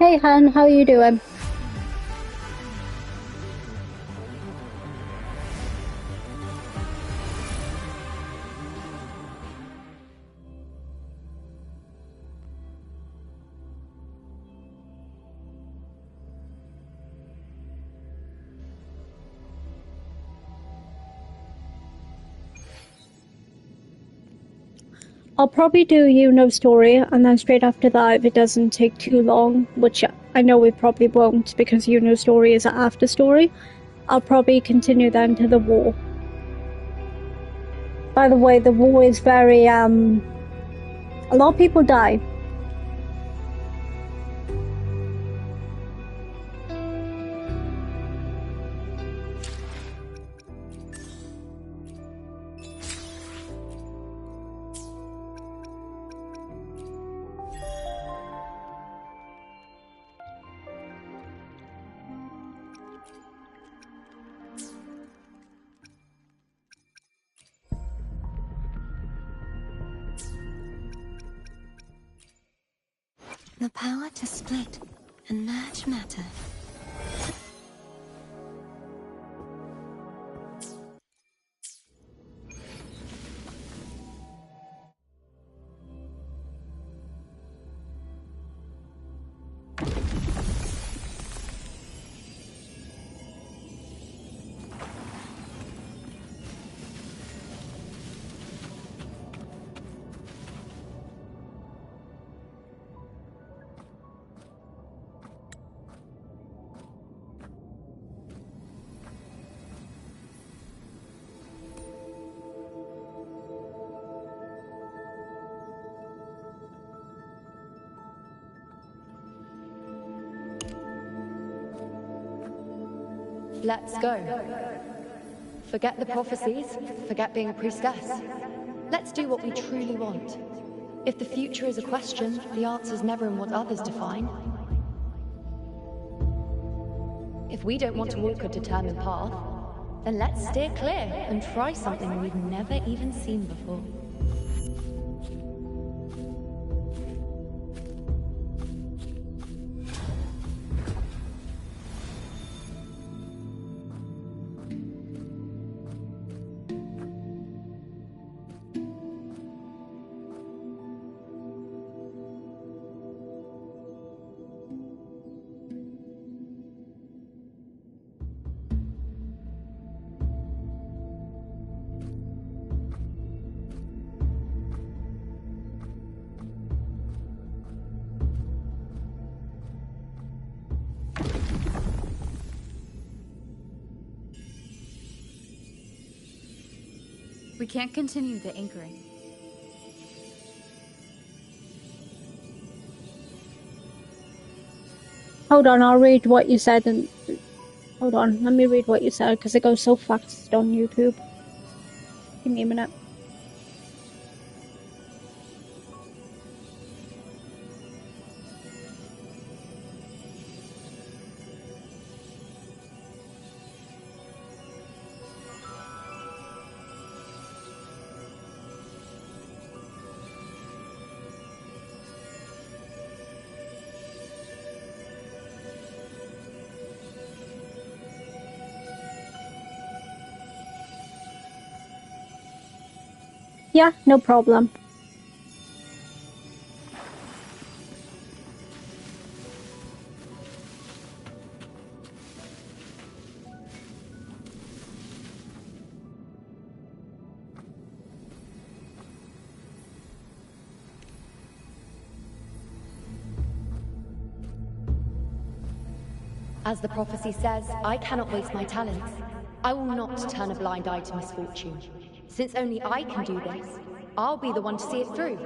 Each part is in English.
Hey Han, how you doing? I'll probably do Iuno story, and then straight after that, if it doesn't take too long, which I know it probably won't because Iuno story is an after story, I'll probably continue then to the war. By the way, the war is very, a lot of people die. The power to split and merge matter. Let's go. Forget the prophecies, forget being a priestess. Let's do what we truly want. If the future is a question, the answer's never in what others define. If we don't want to walk a determined path, then let's steer clear and try something we've never even seen before. We can't continue the anchoring. Hold on, I'll read what you said and... Hold on, let me read what you said, because it goes so fast on YouTube. Give me a minute. Yeah, no problem. As the prophecy says, I cannot waste my talents. I will not turn a blind eye to misfortune. Since only I can do this, I'll be the one to see it through.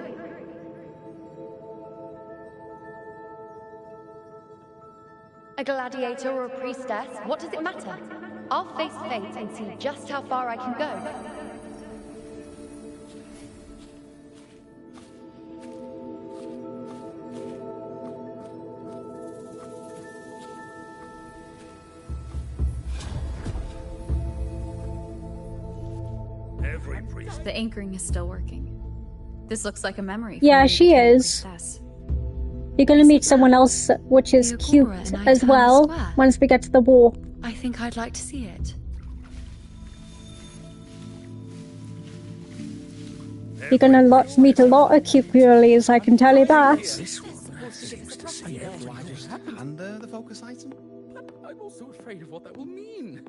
A gladiator or a priestess, what does it matter? I'll face fate and see just how far I can go. The anchoring is still working. This looks like a memory. Yeah, she is. You're gonna meet someone else, which is The cute Agora in as Itown well, Square. once we get to the war. I think I'd like to see it. You're gonna meet a lot of cute girlies, I can tell you that. This one seems to see everything. And the focus item? But I'm also afraid of what that will mean.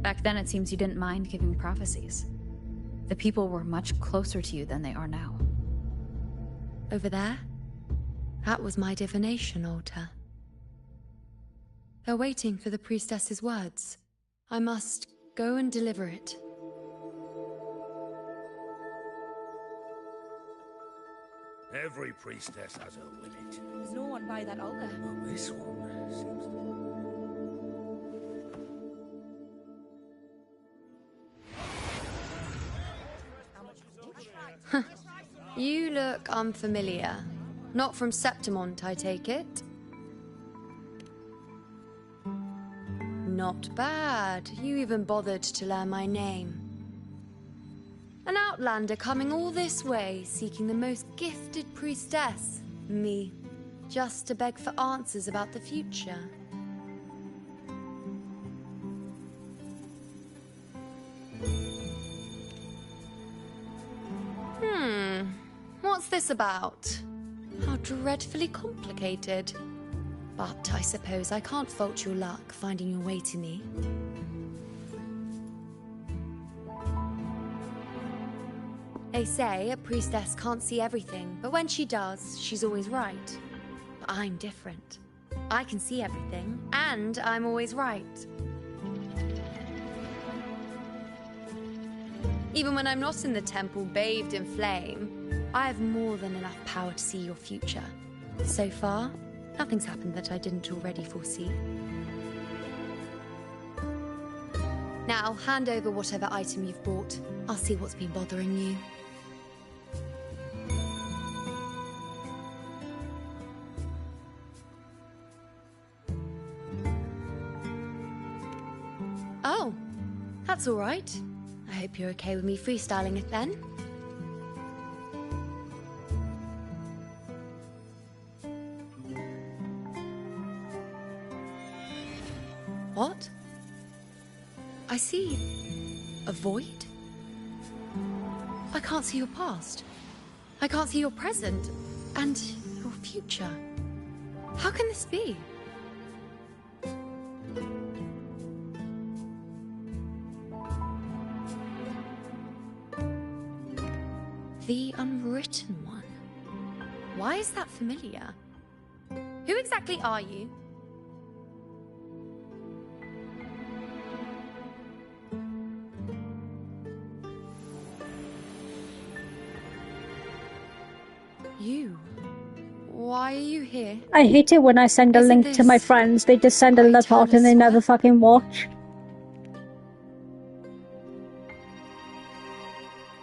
Back then, it seems you didn't mind giving prophecies. The people were much closer to you than they are now. Over there? That was my divination altar. They're waiting for the priestess's words. I must go and deliver it. Every priestess has her limit. There's no one by that altar. But this one seems to... You look unfamiliar. Not from Septimont, I take it? Not bad. You even bothered to learn my name. An outlander coming all this way, seeking the most gifted priestess, me, just to beg for answers about the future. What's this about? How dreadfully complicated. But I suppose I can't fault your luck finding your way to me. They say a priestess can't see everything, but when she does, she's always right. But I'm different. I can see everything, and I'm always right. Even when I'm not in the temple bathed in flame, I have more than enough power to see your future. So far, nothing's happened that I didn't already foresee. Now, hand over whatever item you've bought. I'll see what's been bothering you. Oh, that's all right. I hope you're okay with me freestyling it then. What? I see a void? I can't see your past. I can't see your present and your future. How can this be? The Unwritten One. Why is that familiar? Who exactly are you? You? Why are you here? I hate it when I send a link to my friends, they just send a love heart and they never fucking watch.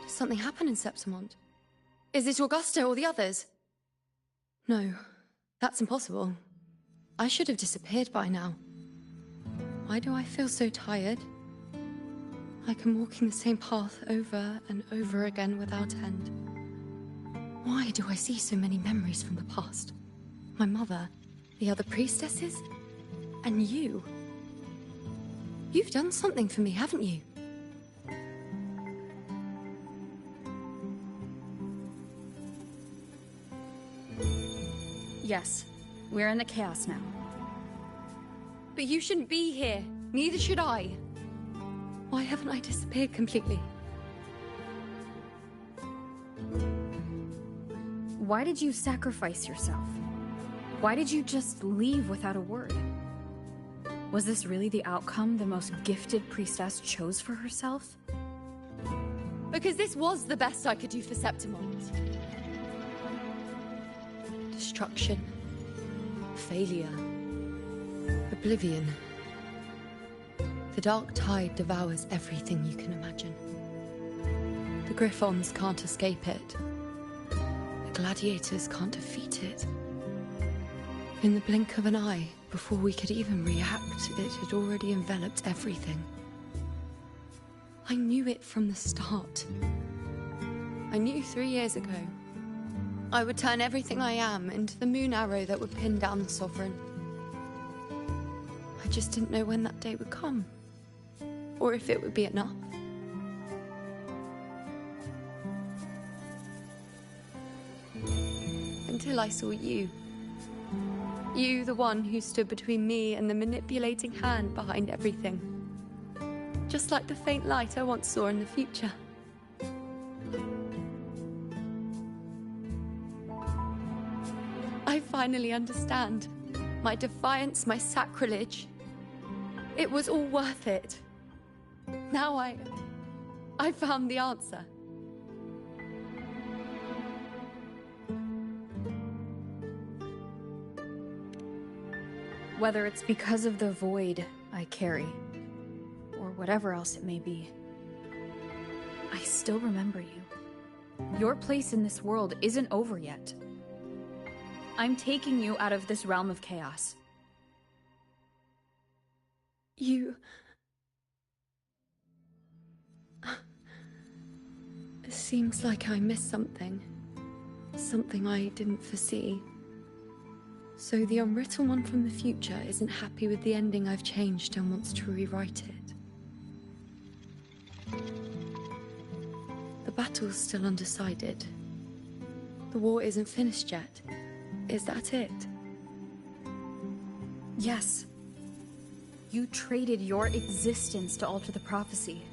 Did something happen in Septimont? Is it Augusta or the others? No, that's impossible. I should have disappeared by now. Why do I feel so tired? Like I'm walking the same path over and over again without end. Why do I see so many memories from the past? My mother, the other priestesses, and you. You've done something for me, haven't you? Yes, we're in the chaos now. But you shouldn't be here. Neither should I. Why haven't I disappeared completely? Why did you sacrifice yourself? Why did you just leave without a word? Was this really the outcome the most gifted priestess chose for herself? Because this was the best I could do for Septimont. Destruction. Failure. Oblivion. The dark tide devours everything you can imagine. The Griffons can't escape it. The Gladiators can't defeat it. In the blink of an eye, before we could even react, it had already enveloped everything. I knew it from the start. I knew 3 years ago I would turn everything I am into the moon arrow that would pin down the Sovereign. I just didn't know when that day would come, or if it would be enough. Until I saw you. You, the one who stood between me and the manipulating hand behind everything. Just like the faint light I once saw in the future. I finally understand. My defiance, my sacrilege. It was all worth it. Now I found the answer. Whether it's because of the void I carry, or whatever else it may be, I still remember you. Your place in this world isn't over yet. I'm taking you out of this realm of chaos. You... It seems like I missed something. Something I didn't foresee. So the unwritten one from the future isn't happy with the ending I've changed and wants to rewrite it. The battle's still undecided. The war isn't finished yet. Is that it? Yes. You traded your existence to alter the prophecy.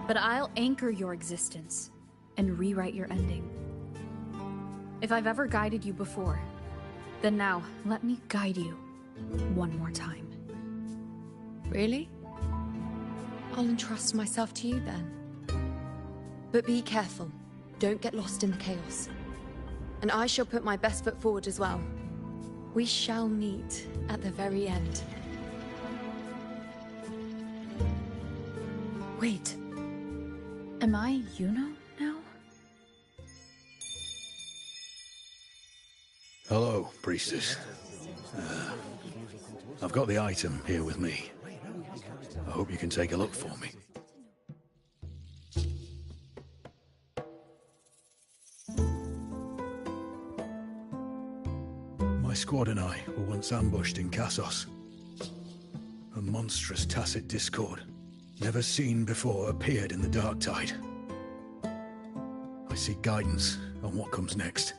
But I'll anchor your existence and rewrite your ending. If I've ever guided you before, then now, let me guide you one more time. Really? I'll entrust myself to you then. But be careful. Don't get lost in the chaos. And I shall put my best foot forward as well. We shall meet at the very end. Wait. Am I Iuno now? Hello, priestess. I've got the item here with me. I hope you can take a look for me. My squad and I were once ambushed in Kassos. A monstrous tacit discord, never seen before, appeared in the dark tide. I seek guidance on what comes next.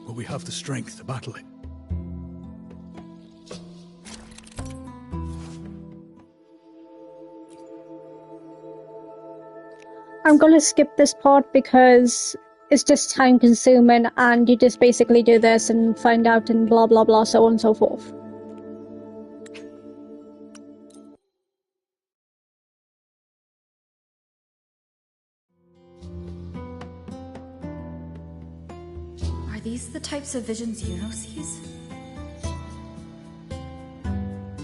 Will we have the strength to battle it? I'm gonna skip this part because it's just time consuming and you just basically do this and find out and blah blah blah, so on and so forth. Are these the types of visions Iuno sees?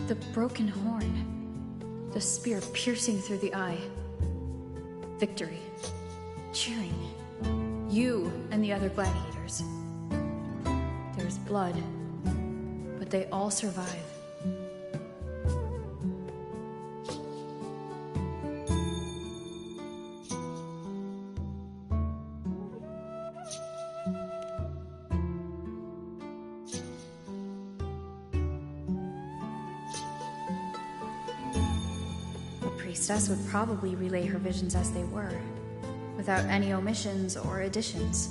The broken horn. The spear piercing through the eye. Victory. Cheering. You and the other gladiators. There's blood, but they all survive. The priestess would probably relay her visions as they were, without any omissions or additions.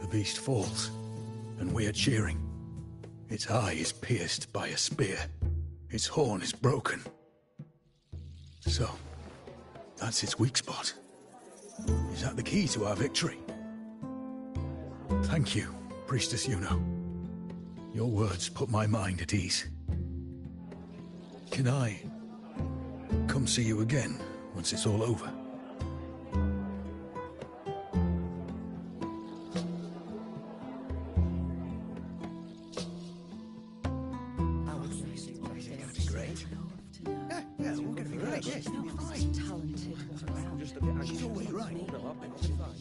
The beast falls, and we are cheering. Its eye is pierced by a spear. Its horn is broken. So, that's its weak spot. Is that the key to our victory? Thank you, Priestess Iuno. Your words put my mind at ease. Can I come see you again once it's all over?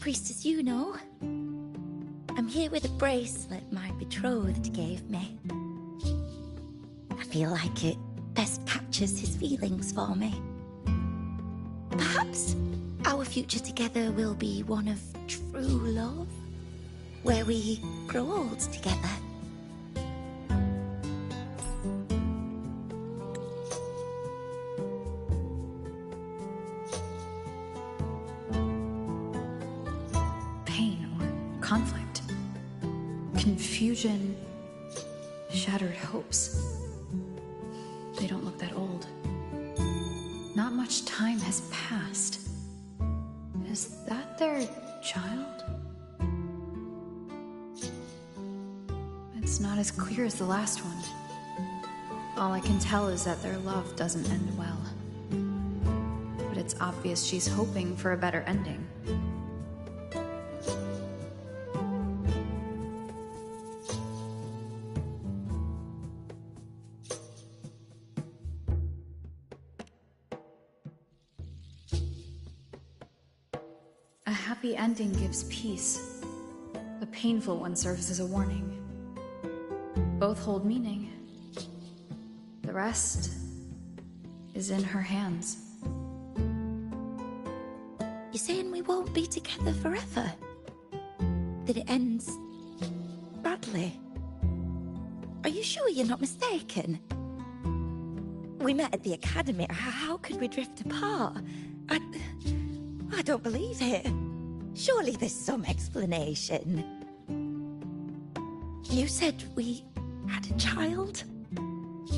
Priestess Iuno, I'm here with a bracelet my betrothed gave me. I feel like it best captures his feelings for me. Perhaps our future together will be one of true love, where we grow old together. Pain or conflict, confusion, shattered hopes. They don't look that old. Not much time has passed. Is that their child? It's not as clear as the last one. All I can tell is that their love doesn't end well. But it's obvious she's hoping for a better ending. A happy ending gives peace. A painful one serves as a warning. Both hold meaning. The rest is in her hands. You're saying we won't be together forever? That it ends badly? Are you sure you're not mistaken? We met at the academy. How could we drift apart? I don't believe it. Surely there's some explanation. You said we had a child?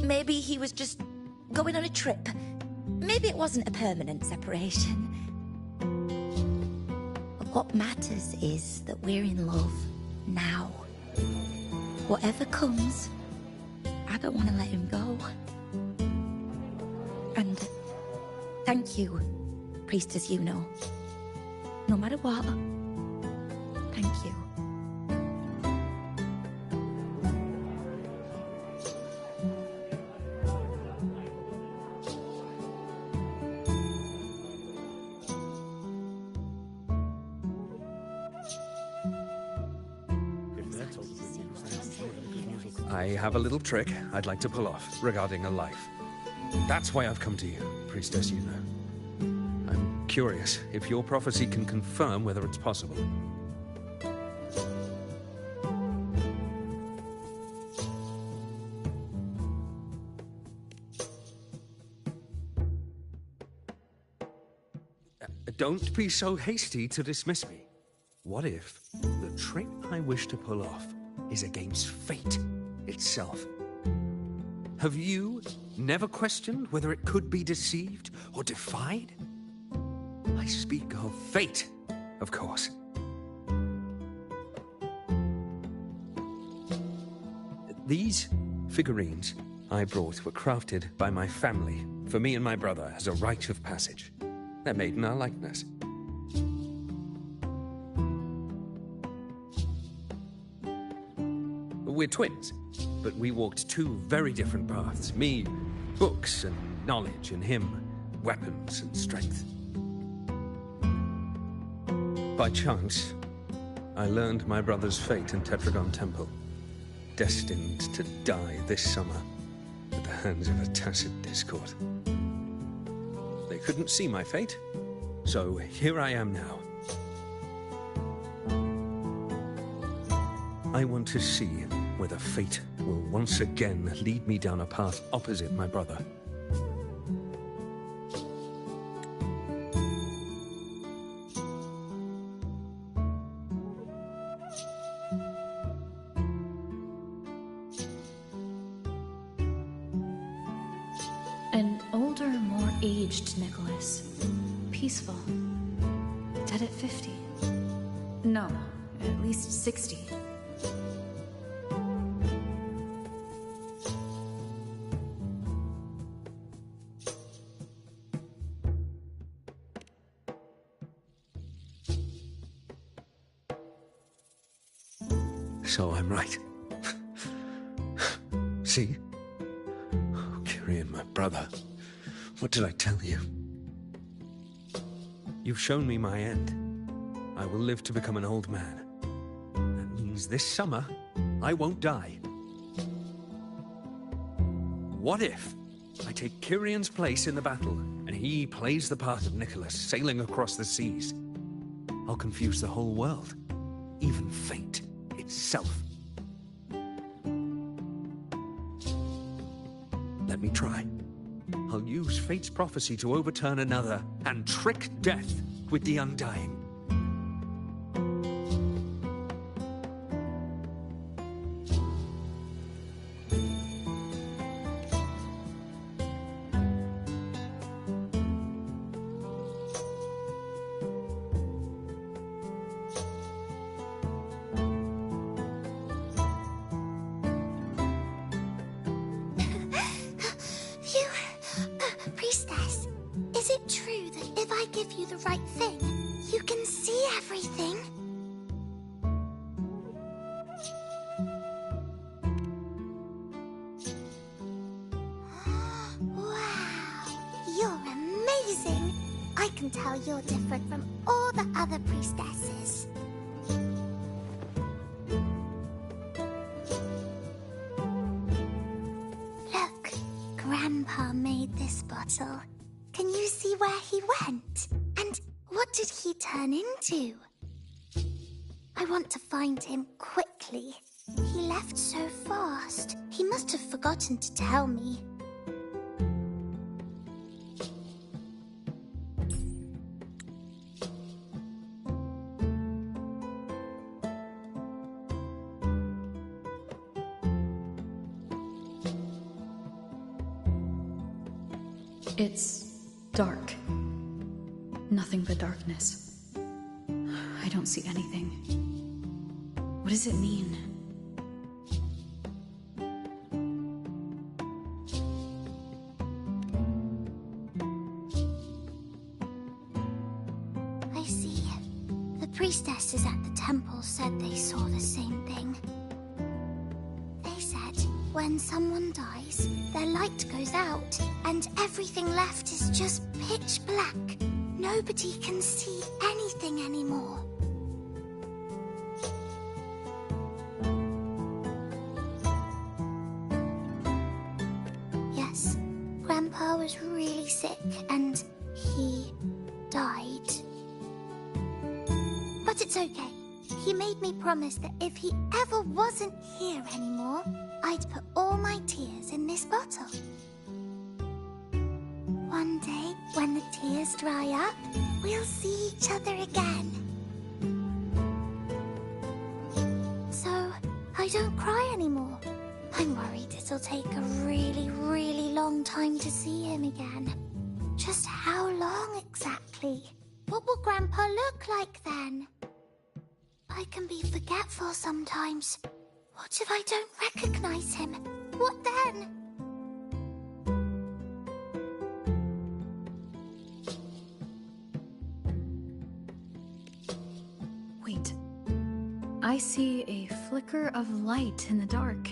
Maybe he was just going on a trip. Maybe it wasn't a permanent separation. But what matters is that we're in love now. Whatever comes, I don't want to let him go. And thank you, Priestess Iuno. No matter what, thank you. I have a little trick I'd like to pull off regarding a life. That's why I've come to you, Priestess Iuno. I'm curious if your prophecy can confirm whether it's possible. Don't be so hasty to dismiss me. What if the trick I wish to pull off is against fate itself? Have you never questioned whether it could be deceived or defied? I speak of fate, of course. These figurines I brought were crafted by my family for me and my brother as a rite of passage. They're made in our likeness. We're twins, but we walked two very different paths. Me, books and knowledge, and him, weapons and strength. By chance, I learned my brother's fate in Tetragon Temple, destined to die this summer at the hands of a tacit discord. They couldn't see my fate, so here I am now. I want to see whether fate will once again lead me down a path opposite my brother. An older, more aged Nicholas. Peaceful. Dead at 50. No, at least 60. So I'm right. See? Oh, Kyrian, my brother. What did I tell you? You've shown me my end. I will live to become an old man. That means this summer, I won't die. What if I take Kyrion's place in the battle, and he plays the part of Nicholas sailing across the seas. I'll confuse the whole world, even fate itself. Let me try. I'll use fate's prophecy to overturn another and trick death with the Undying. Priestess, is it true that if I give you the right thing, you can see everything? Wow, you're amazing! I can tell you're different from all the other priestesses. Look, Grandpa made this bottle. Can you see where he went? And what did he turn into? I want to find him quickly. He left so fast. He must have forgotten to tell me. It's dark. Nothing but darkness. I don't see anything. What does it mean? I see. The priestesses at the temple said they saw the same thing. They said when someone dies, their light goes out, and everything left is just pitch black. Nobody can see anything anymore. Yes, Grandpa was really sick, and he died. But it's okay. He made me promise that if he ever wasn't here anymore, I'd put all my tears in this bottle. One day, when the tears dry up, we'll see each other again. So, I don't cry anymore. I'm worried it'll take a really, really long time to see him again. Just how long exactly? What will Grandpa look like then? I can be forgetful sometimes. What if I don't recognize him? What then? Wait. I see a flicker of light in the dark.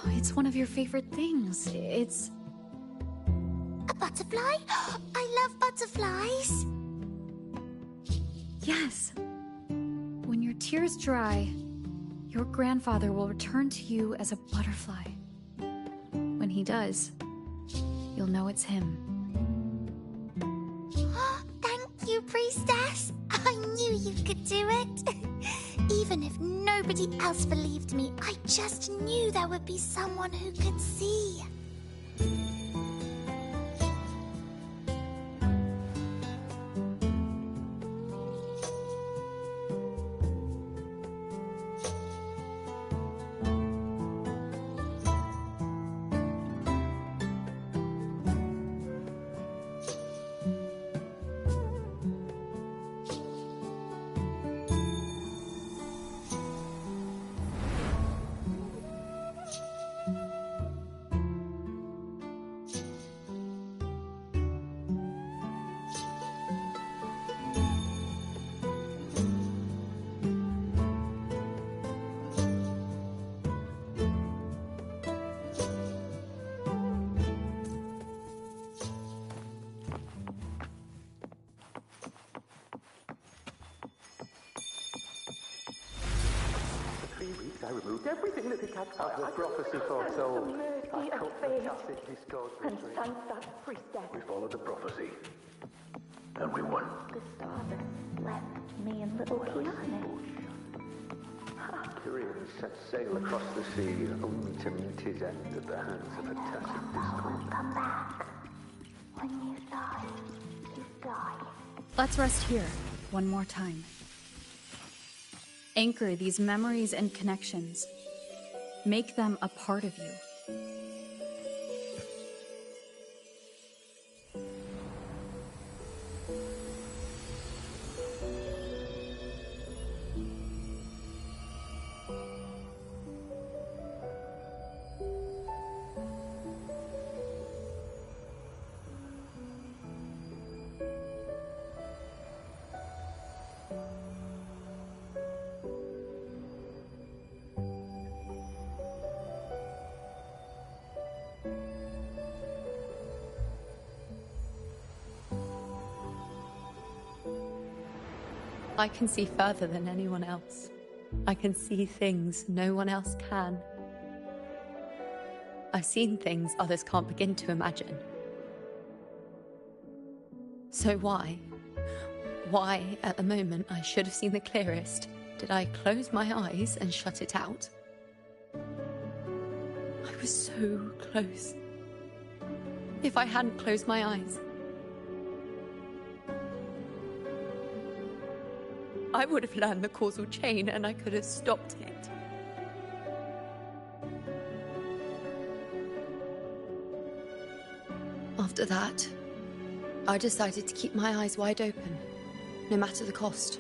It's one of your favorite things. It's... A butterfly? I love butterflies. Yes. When your tears dry, your grandfather will return to you as a butterfly. When he does, you'll know it's him. Thank you, Priestess. I knew you could do it. Even if nobody else believed me, I just knew there would be someone who could see. removed everything that it had. As the prophecy foretold, I cut the tacit discord And between. Sansa's priestess. We followed the prophecy, and we won. The star that left me and little Kiana. Tyrion set sail across the sea, only to meet his end at the hands of a tacit discord. Come back. When you die, you die. Let's rest here, one more time. Anchor these memories and connections. Make them a part of you. I can see further than anyone else. I can see things no one else can. I've seen things others can't begin to imagine. So why, at the moment I should have seen the clearest, did I close my eyes and shut it out? I was so close. If I hadn't closed my eyes, I would have learned the causal chain and I could have stopped it. After that, I decided to keep my eyes wide open, no matter the cost.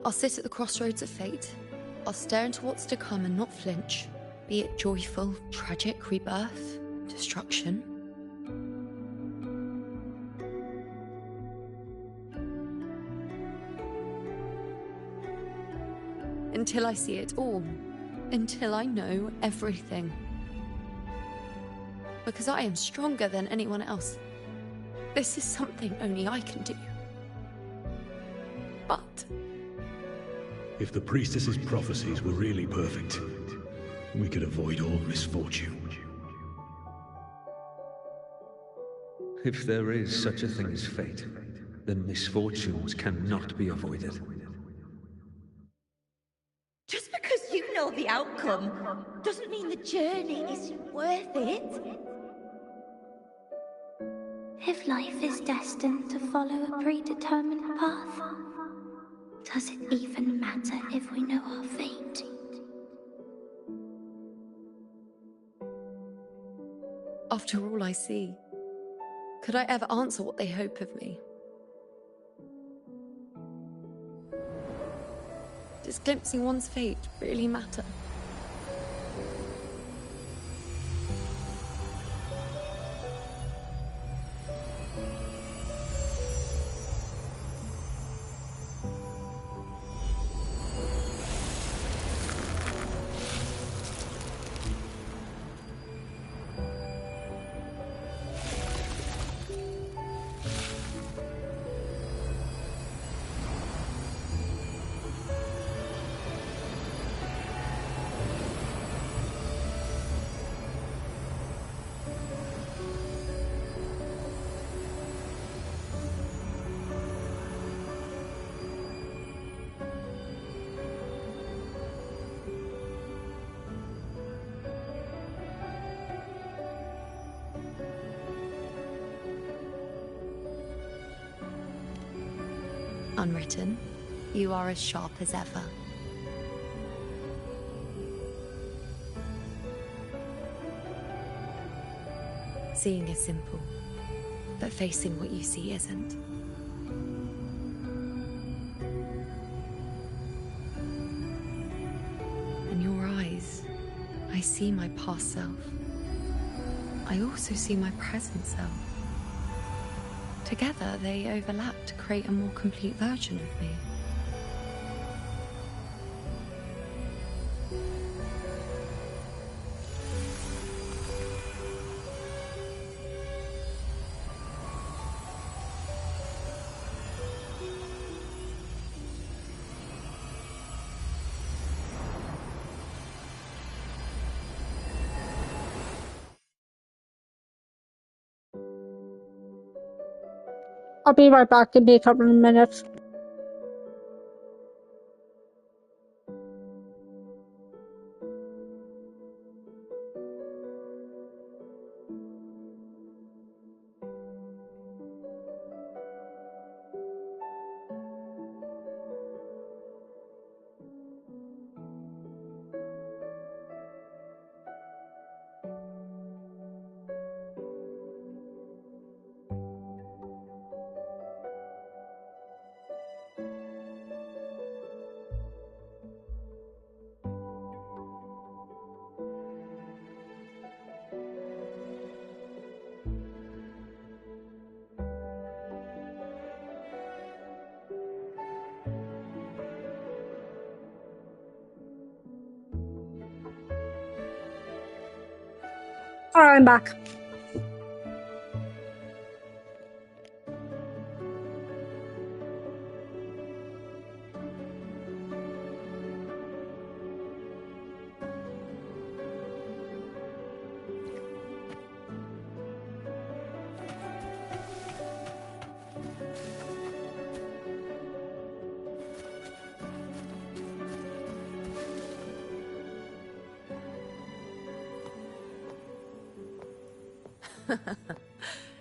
I'll sit at the crossroads of fate. I'll stare into what's to come and not flinch, be it joyful, tragic rebirth, destruction. Until I see it all. Until I know everything. Because I am stronger than anyone else. This is something only I can do. But if the priestess's prophecies were really perfect, we could avoid all misfortune. If there is such a thing as fate, then misfortunes cannot be avoided. Just because you know the outcome doesn't mean the journey is worth it. If life is destined to follow a predetermined path, does it even matter if we know our fate? after all I see, could I ever answer what they hope of me? Does glimpsing one's fate really matter? Unwritten, you are as sharp as ever. Seeing is simple, but facing what you see isn't. In your eyes, I see my past self. I also see my present self. Together, they overlap to create a more complete version of me. I'll be right back. Give me a couple of minutes. Alright, I'm back.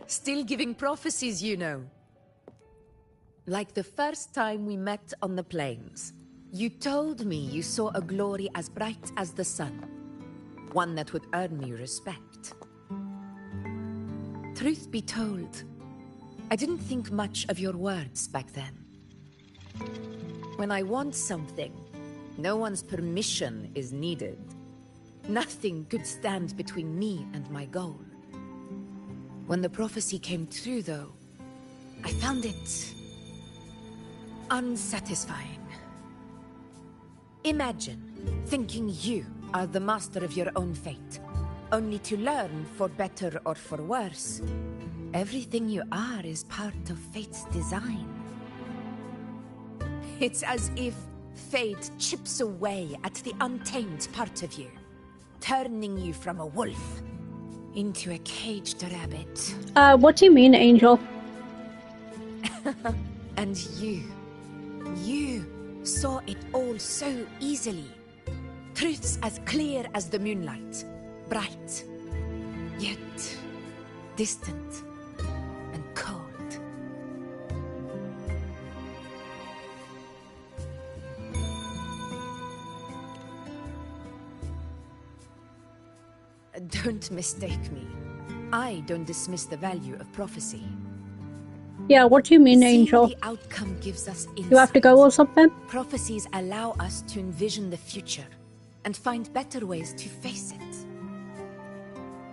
Still giving prophecies, you know. Like the first time we met on the plains. You told me you saw a glory as bright as the sun. One that would earn me respect. Truth be told, I didn't think much of your words back then. When I want something, no one's permission is needed. Nothing could stand between me and my goal. When the prophecy came true, though, I found it unsatisfying. Imagine thinking you are the master of your own fate, only to learn, for better or for worse, everything you are is part of fate's design. It's as if fate chips away at the untamed part of you, turning you from a wolf into a caged rabbit. What do you mean, Angel? And you saw it all so easily. Truths as clear as the moonlight, bright, yet distant and cold. Don't mistake me. I don't dismiss the value of prophecy. Yeah, what do you mean, Seeing Angel? the outcome gives us insight. You have to go or something? Prophecies allow us to envision the future and find better ways to face it.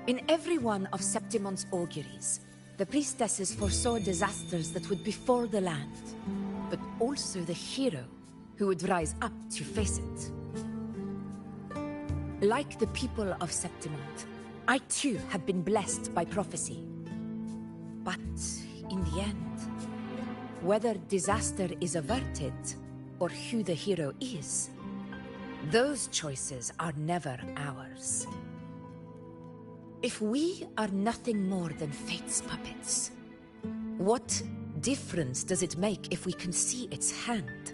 In every one of Septimon's auguries, the priestesses foresaw disasters that would befall the land, but also the hero who would rise up to face it. Like the people of Septimont, I too have been blessed by prophecy. But in the end, whether disaster is averted or who the hero is, those choices are never ours. If we are nothing more than fate's puppets, what difference does it make if we can see its hand?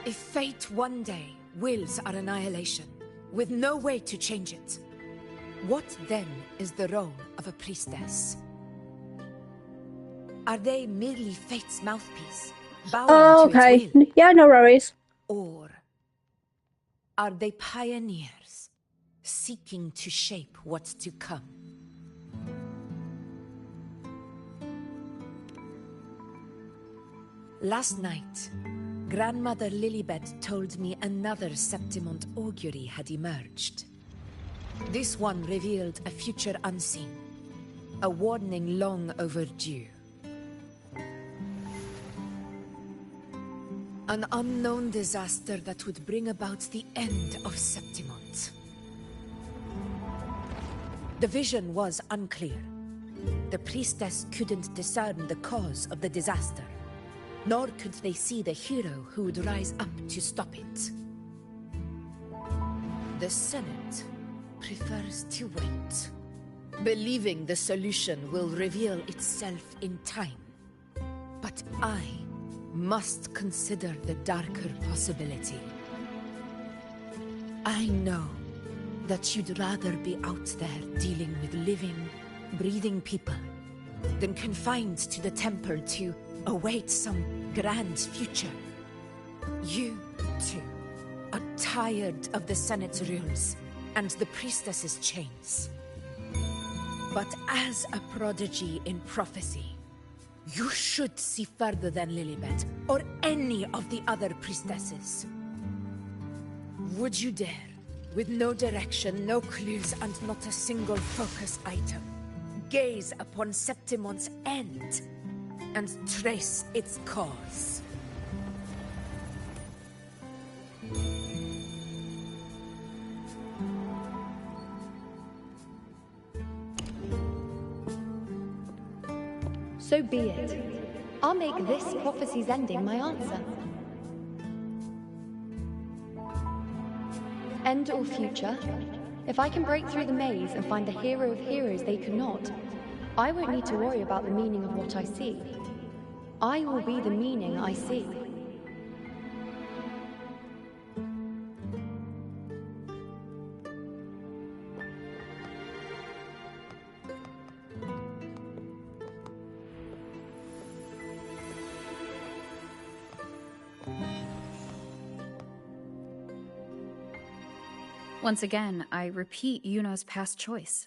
If fate one day wills our annihilation, with no way to change it, what then is the role of a priestess? Are they merely fate's mouthpiece, bowing to its will? Yeah, no worries. Or are they pioneers, seeking to shape what's to come? Last night, Grandmother Lilibet told me another Septimont augury had emerged. This one revealed a future unseen, a warning long overdue. An unknown disaster that would bring about the end of Septimont. The vision was unclear. The priestess couldn't discern the cause of the disaster, nor could they see the hero who would rise up to stop it. The Senate prefers to wait, believing the solution will reveal itself in time. But I must consider the darker possibility. I know that you'd rather be out there dealing with living, breathing people than confined to the temple to await some grand future. You, too, are tired of the Senate's rules and the priestess's chains. But as a prodigy in prophecy, you should see further than Lilibet or any of the other priestesses. Would you dare, with no direction, no clues, and not a single focus item, gaze upon Septimon's end and trace its cause? So be it. I'll make this prophecy's ending my answer. End or future, if I can break through the maze and find the hero of heroes they could not, I won't need to worry about the meaning of what I see. I will be the meaning I see. Once again, I repeat Iuno's past choice.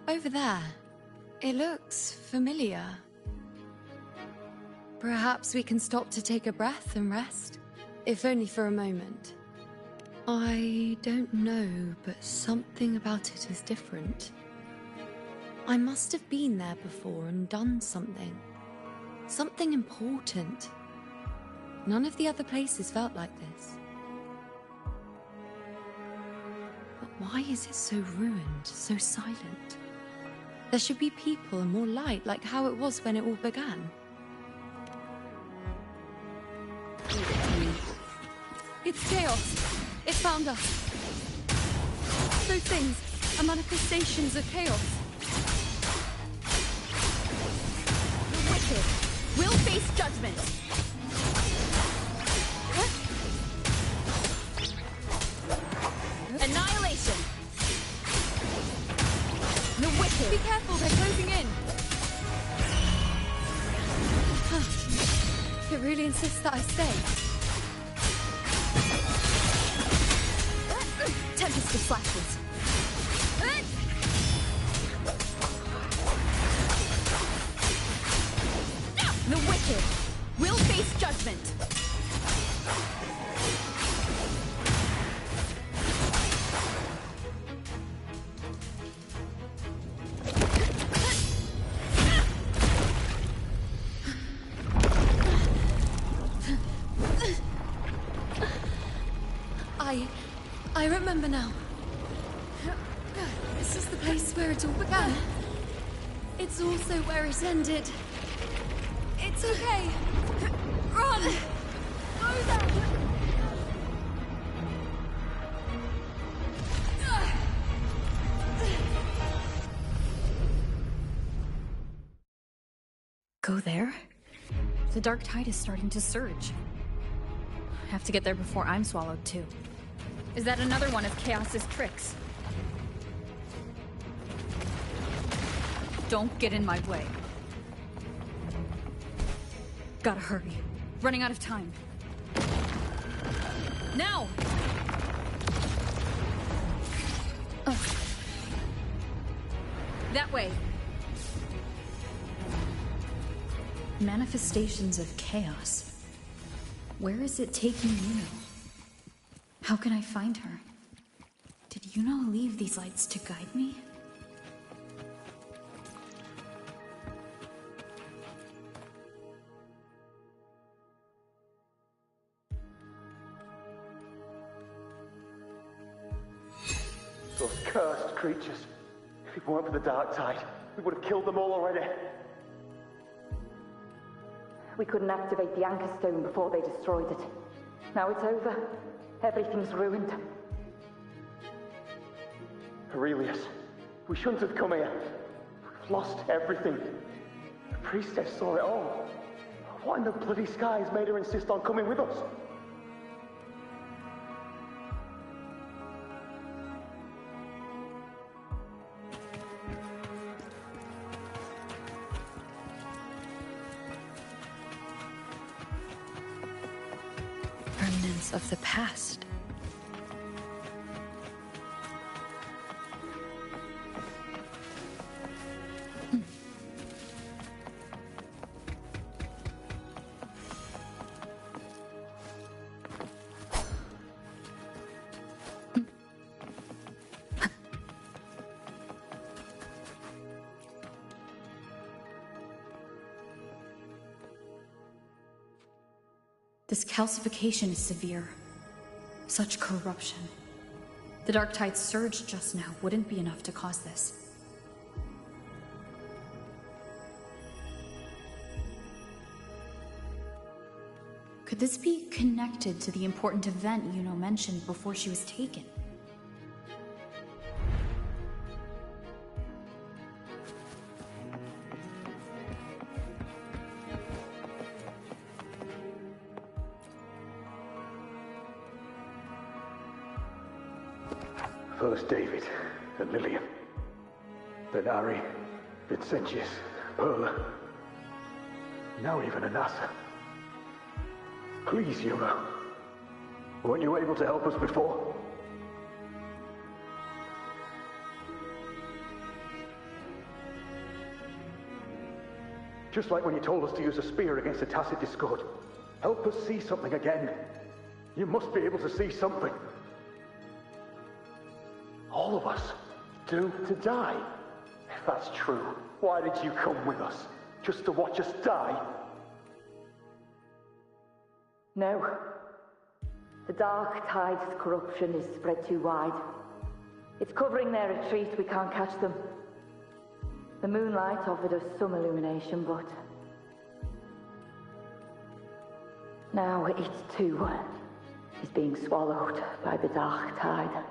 Over there. It looks familiar. Perhaps we can stop to take a breath and rest, if only for a moment. I don't know, but something about it is different. I must have been there before and done something. Something important. None of the other places felt like this. But why is it so ruined, so silent? There should be people and more light, like how it was when it all began. It's chaos. It found us. Those things are manifestations of chaos. The wicked will face judgment. Annihilation. The wicked. Be careful, they're closing in. It really insists that I stay. Tempest of slashes. The wicked will face judgment. I remember now. This is the place where it all began. It's also where it ended. It's okay. Run! Go there! Go there? The dark tide is starting to surge. I have to get there before I'm swallowed too. Is that another one of Chaos's tricks? Don't get in my way. Gotta hurry. Running out of time. Now! That way. Manifestations of chaos. Where is it taking Iuno? How can I find her? Did Iuno leave these lights to guide me? Those cursed creatures. If it weren't for the dark tide, we would have killed them all already. We couldn't activate the anchor stone before they destroyed it. Now it's over. Everything's ruined. Aurelius, we shouldn't have come here. We've lost everything. The priestess saw it all. What in the bloody skies made her insist on coming with us? Remnants of the past. This calcification is severe. Such corruption. The Dark Tide's surge just now wouldn't be enough to cause this. Could this be connected to the important event Iuno mentioned before she was taken? First David, then Lillian, then Ari, Vincentius, Perla, now even Anassa. Please, Iuno. Weren't you able to help us before? Just like when you told us to use a spear against the Tacit Discord. Help us see something again. You must be able to see something. All of us doomed to die. If that's true, why did you come with us? Just to watch us die? No. The Dark Tide's corruption is spread too wide. It's covering their retreat, we can't catch them. The moonlight offered us some illumination, but... now it too is being swallowed by the Dark Tide.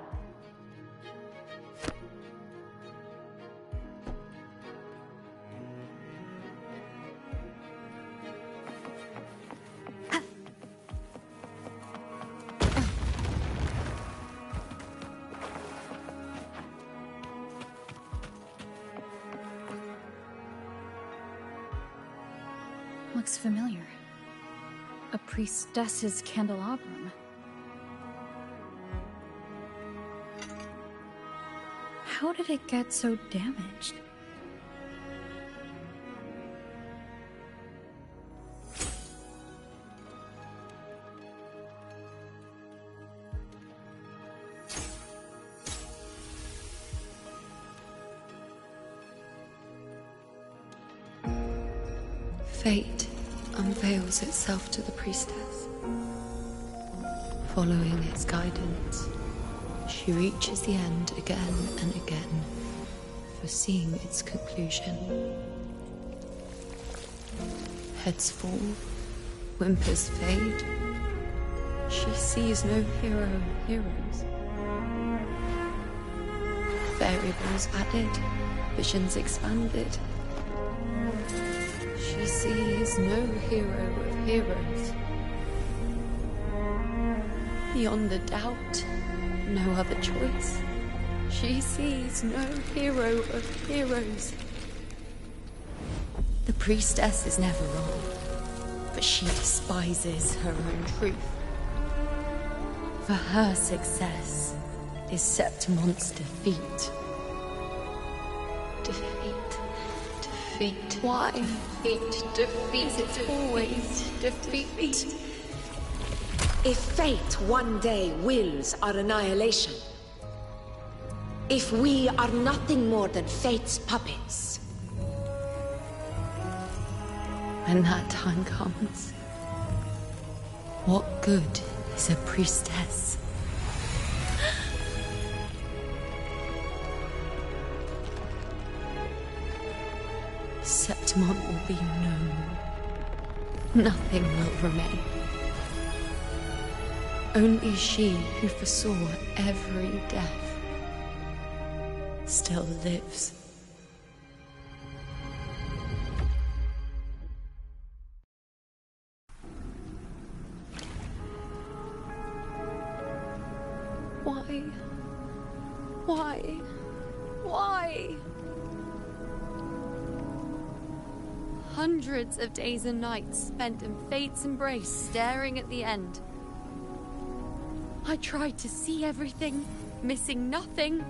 Looks familiar. A priestess's candelabrum. How did it get so damaged? Fate unveils itself to the priestess. Following its guidance, she reaches the end again and again, foreseeing its conclusion. Heads fall, whimpers fade. She sees no hero of heroes. Variables added, visions expanded. She sees no hero of heroes. Beyond the doubt, no other choice. She sees no hero of heroes. The priestess is never wrong, but she despises her own truth. For her success is Septimon's defeat. Defeat. Why? Defeat. It's always defeat. If fate one day wills our annihilation, if we are nothing more than fate's puppets, when that time comes, what good is a priestess? Septimont will be known. Nothing will remain. Only she who foresaw every death still lives. Why? Why? Why? Hundreds of days and nights spent in fate's embrace, staring at the end. I tried to see everything, missing nothing,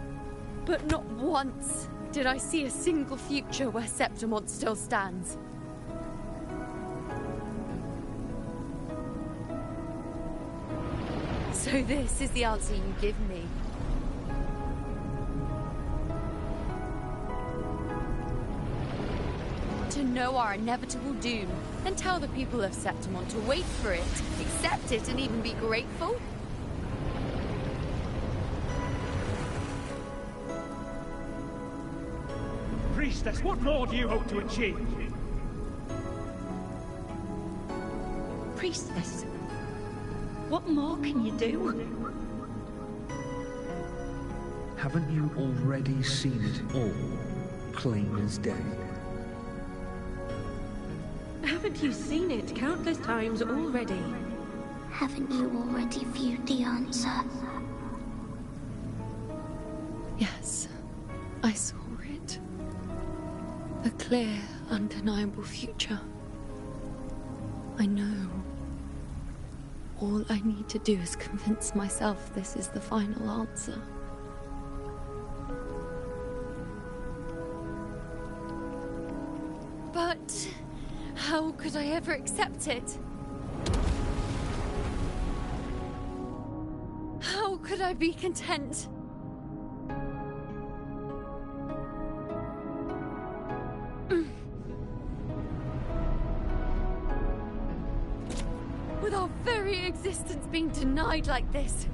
but not once did I see a single future where Septimont still stands. So this is the answer you give me. To know our inevitable doom, and tell the people of Septimont to wait for it, accept it, and even be grateful? Priestess, what more do you hope to achieve? Priestess, what more can you do? Haven't you already seen it all, plain as day? Haven't you seen it countless times already? Haven't you already viewed the answer? Yes, I saw it. A clear, undeniable future. I know. All I need to do is convince myself this is the final answer. But how could I ever accept it? How could I be content? With our very existence being denied like this.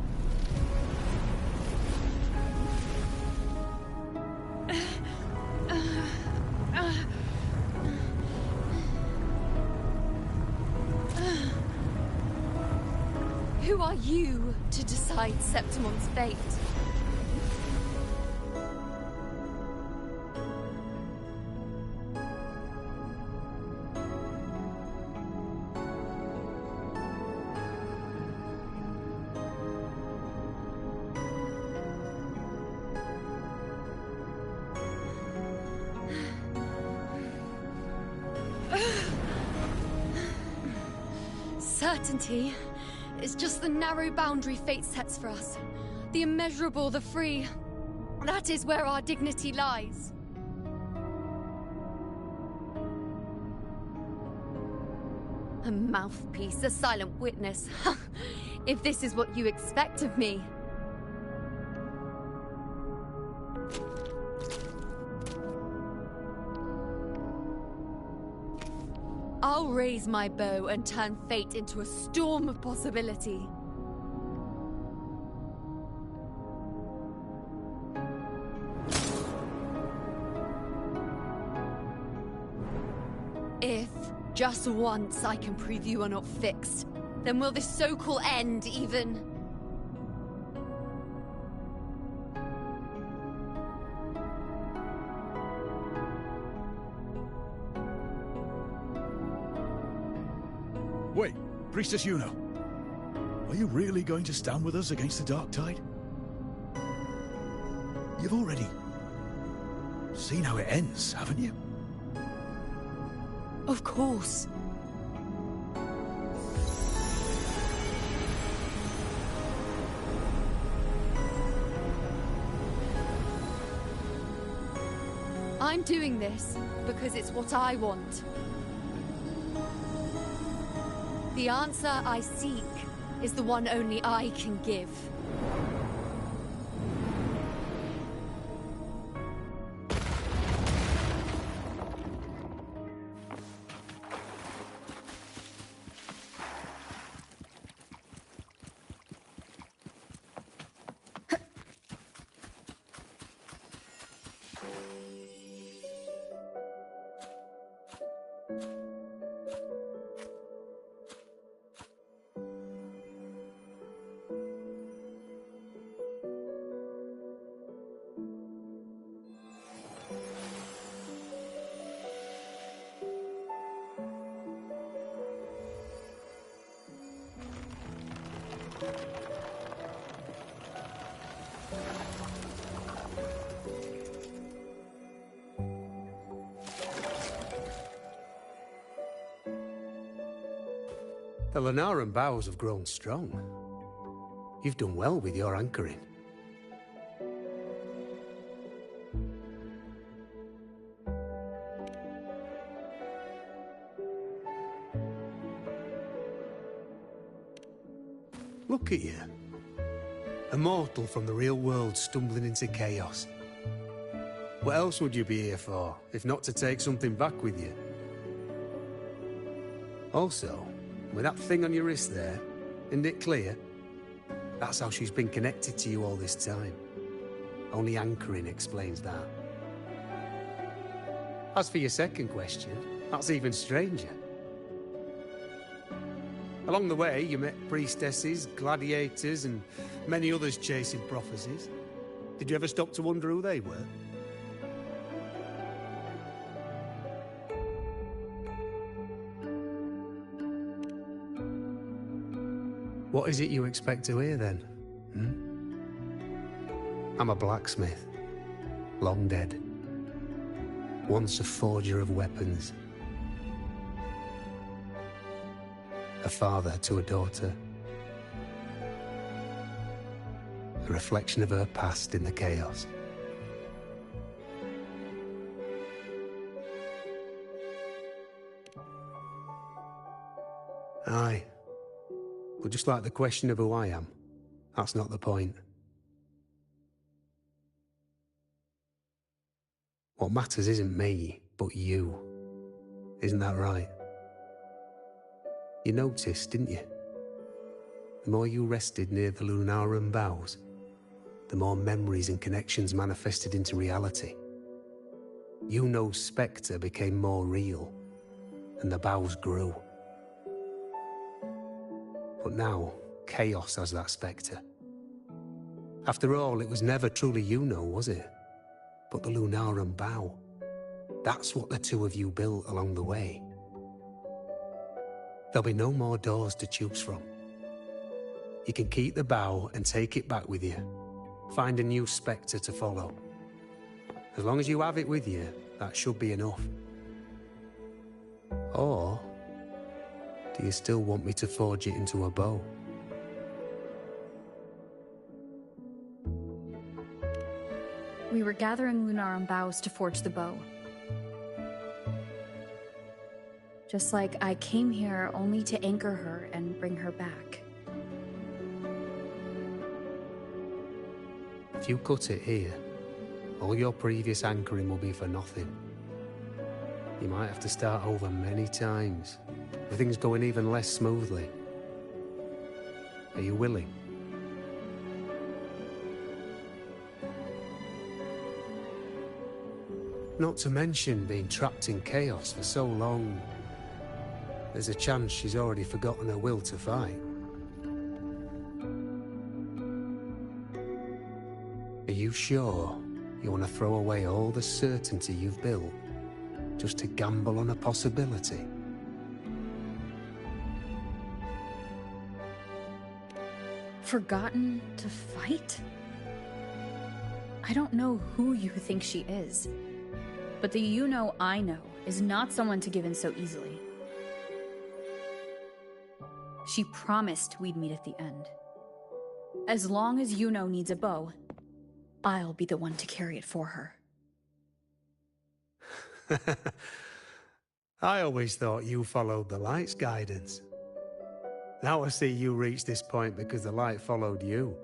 Who are you to decide Septimont's fate? Certainty is just the narrow boundary fate sets for us. The immeasurable, the free. That is where our dignity lies. A mouthpiece, a silent witness. If this is what you expect of me. I'll raise my bow and turn fate into a storm of possibility. If, just once, I can prove you are not fixed, then will this so-called end even... Wait, Priestess Iuno. Are you really going to stand with us against the Dark Tide? You've already seen how it ends, haven't you? Of course. I'm doing this because it's what I want. The answer I seek is the one only I can give. The Lunaran bows have grown strong. You've done well with your anchoring. Look at you. A mortal from the real world stumbling into chaos. What else would you be here for, if not to take something back with you? Also, with that thing on your wrist there, isn't it clear? That's how she's been connected to you all this time. Only anchoring explains that. As for your second question, that's even stranger. Along the way, you met priestesses, gladiators, and many others chasing prophecies. Did you ever stop to wonder who they were? What is it you expect to hear, then? I'm a blacksmith. Long dead. Once a forger of weapons. A father to a daughter. A reflection of her past in the chaos. Aye. But just like the question of who I am, that's not the point. What matters isn't me, but you. Isn't that right? You noticed, didn't you? The more you rested near the Lunaran bows, the more memories and connections manifested into reality. Iuno's spectre became more real, and the bows grew. But now, chaos has that spectre. After all, it was never truly Iuno, was it? But the Lunaran bow. That's what the two of you built along the way. There'll be no more doors to choose from. You can keep the bow and take it back with you. Find a new spectre to follow. As long as you have it with you, that should be enough. Or do you still want me to forge it into a bow? We were gathering Lunaran boughs to forge the bow. Just like I came here only to anchor her and bring her back. If you cut it here, all your previous anchoring will be for nothing. You might have to start over many times, with things going even less smoothly. Are you willing? Not to mention being trapped in chaos for so long. There's a chance she's already forgotten her will to fight. Are you sure you want to throw away all the certainty you've built just to gamble on a possibility? Forgotten to fight? I don't know who you think she is, but the Iuno I know is not someone to give in so easily. She promised we'd meet at the end. As long as Iuno needs a bow, I'll be the one to carry it for her. I always thought you followed the light's guidance. Now I see you reached this point because the light followed you.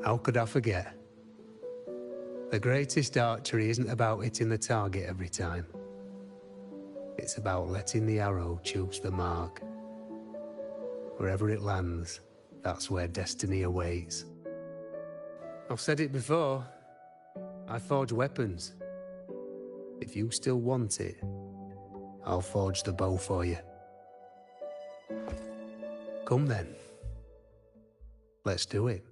How could I forget? The greatest archery isn't about hitting the target every time. It's about letting the arrow choose the mark. Wherever it lands, that's where destiny awaits. I've said it before. I forge weapons. If you still want it, I'll forge the bow for you. Come then. Let's do it.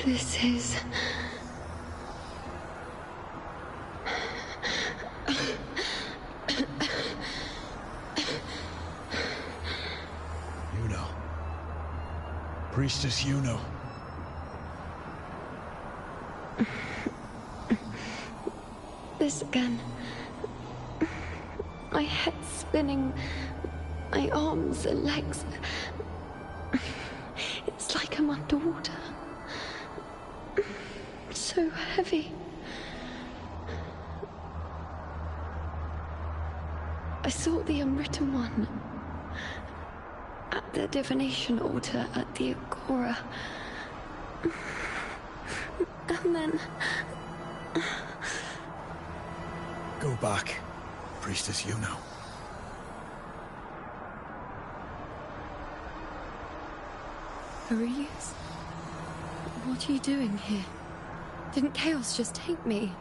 This is... Iuno. Priestess Iuno. This again. My head spinning, my arms and legs. It's like I'm underwater. So heavy. I saw the Unwritten One at the divination altar at the Agora. And then... Go back, Priestess Iuno. Aurelius? What are you doing here? Didn't chaos just take me?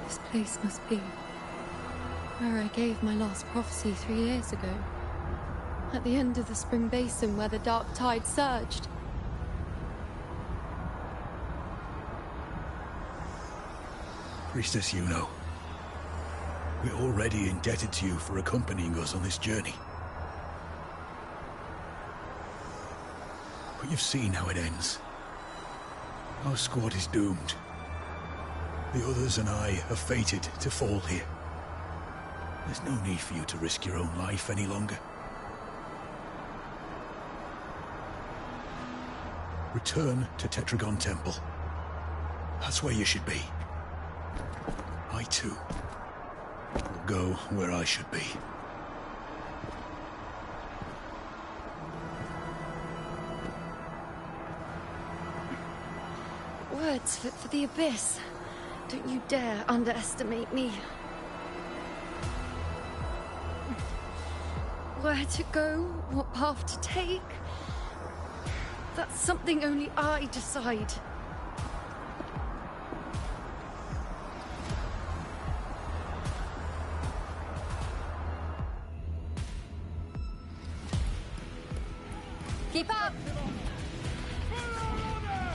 This place must be where I gave my last prophecy 3 years ago. At the end of the spring basin where the dark tide surged. Priestess Iuno. We're already indebted to you for accompanying us on this journey. But you've seen how it ends. Our squad is doomed. The others and I are fated to fall here. There's no need for you to risk your own life any longer. Return to Tetragon Temple. That's where you should be. I too will go where I should be. Words fit for the abyss. Don't you dare underestimate me. Where to go, what path to take, that's something only I decide. Keep up!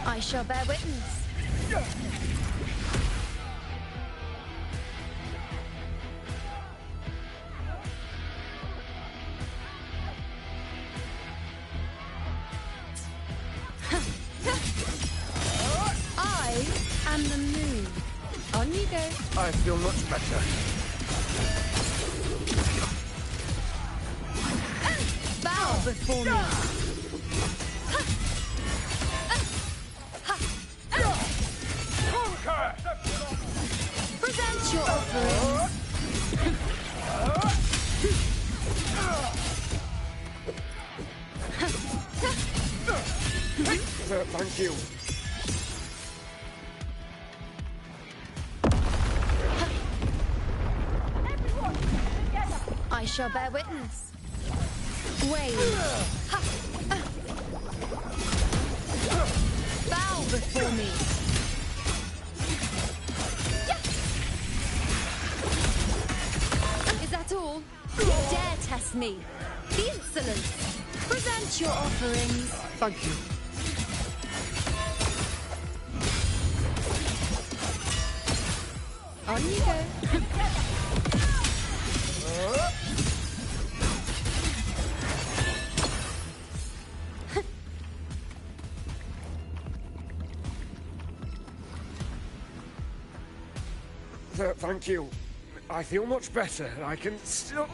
I shall bear witness. I am the moon. On you go. I feel much better. Bow before me. Present your offerings. Thank you. I shall bear witness. Wait. Bow before me. Is that all? You dare test me? The insolence! Present your offerings. Thank you. On you go. Thank you. I feel much better. I can still...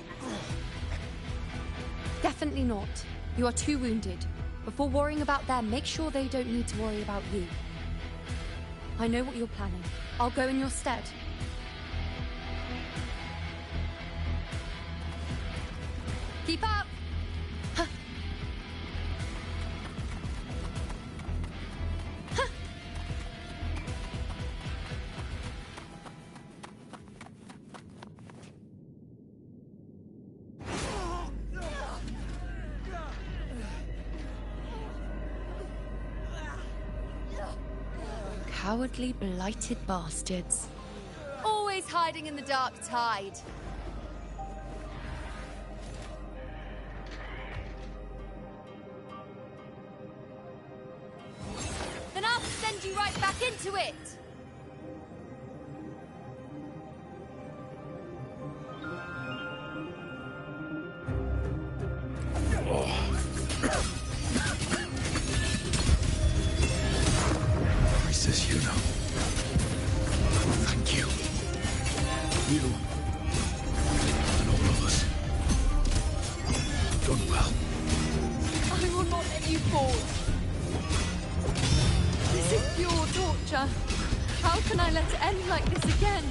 Definitely not. You are too wounded. Before worrying about them, make sure they don't need to worry about you. I know what you're planning. I'll go in your stead. Keep up! Cowardly, blighted bastards. Always hiding in the dark tide. Then I'll send you right back into it! Priestess Iuno. Thank you. You and all of us. Done well. I will not let you fall. This is pure torture. How can I let it end like this again?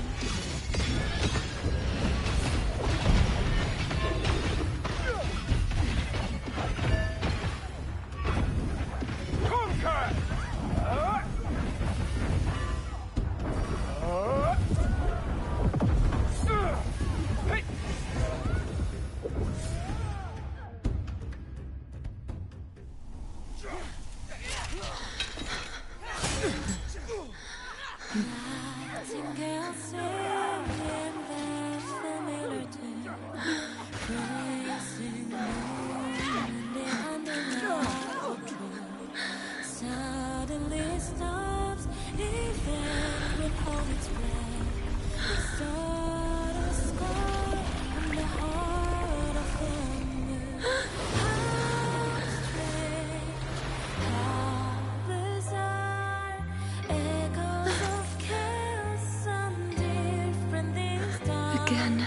Again,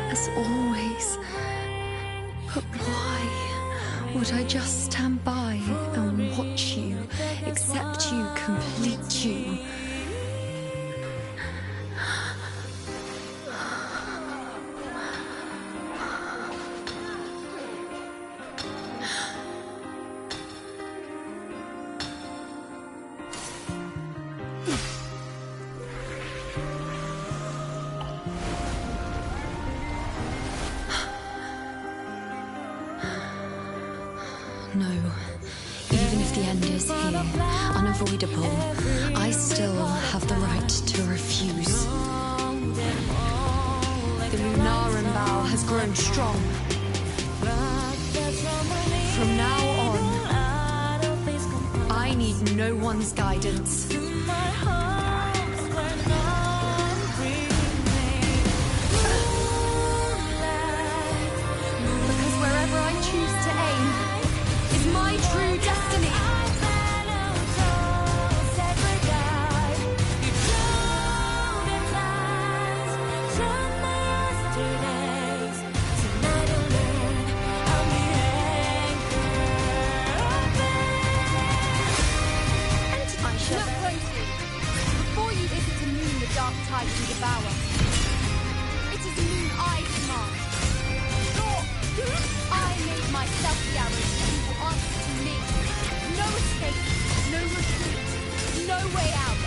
as always. But why would I just stand by and watch you, accept you, complete you? No. Even if the end is here, unavoidable, I still have the right to refuse. The Lunaran vow has grown strong. From now on, I need no one's guidance. Because wherever I choose to aim, my true destiny. Enter my ship. Look closely. Before you visit a moon the dark tide can devour. It is a moon I command. I made myself the arrows and you will answer to me. No escape, no retreat, no way out.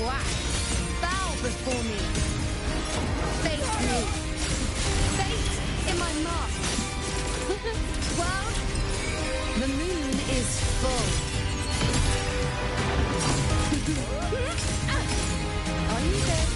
Wax, bow before me. Face me. Fate in my mask. Well, the moon is full. Are you there?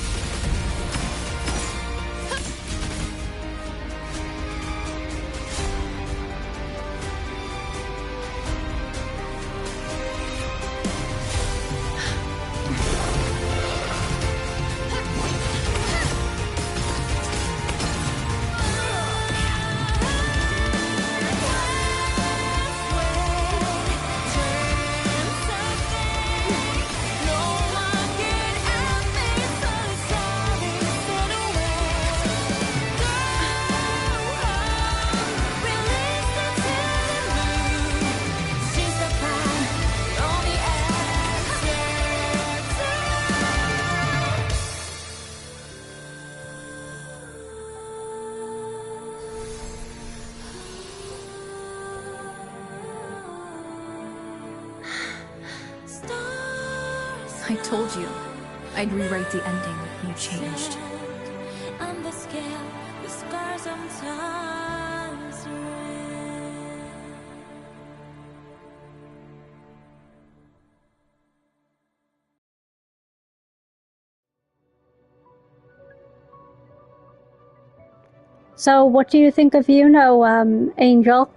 I told you I'd rewrite the ending. You changed. On the scale, the scars sometimes ring. So, what do you think of Iuno, Angel?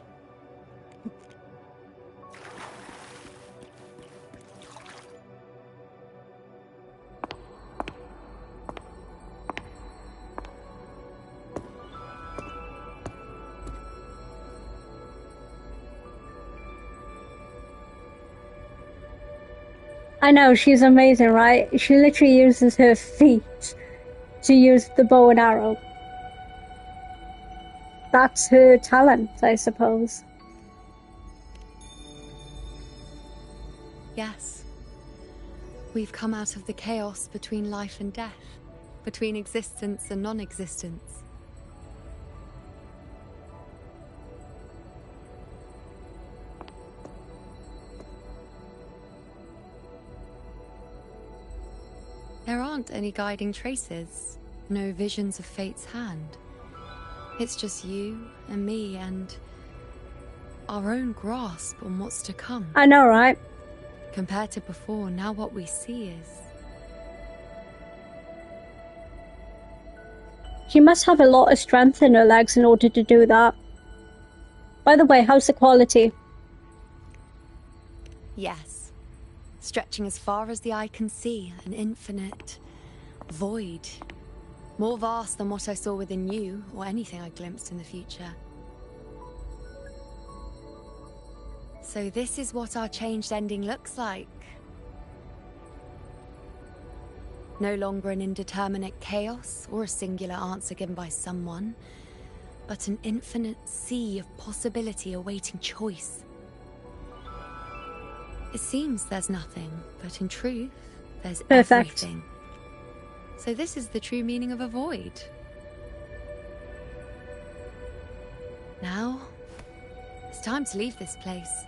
I know, she's amazing, right? She literally uses her feet to use the bow and arrow. That's her talent, I suppose. Yes. We've come out of the chaos between life and death, between existence and non-existence. There aren't any guiding traces, no visions of fate's hand. It's just you and me and our own grasp on what's to come. I know, right? Compared to before, now what we see is... She must have a lot of strength in her legs in order to do that. By the way, how's the quality? Yes. Stretching as far as the eye can see, an infinite void. More vast than what I saw within you, or anything I glimpsed in the future. So this is what our changed ending looks like. No longer an indeterminate chaos, or a singular answer given by someone, but an infinite sea of possibility awaiting choice. It seems there's nothing, but in truth, there's everything. So this is the true meaning of a void. Now, it's time to leave this place.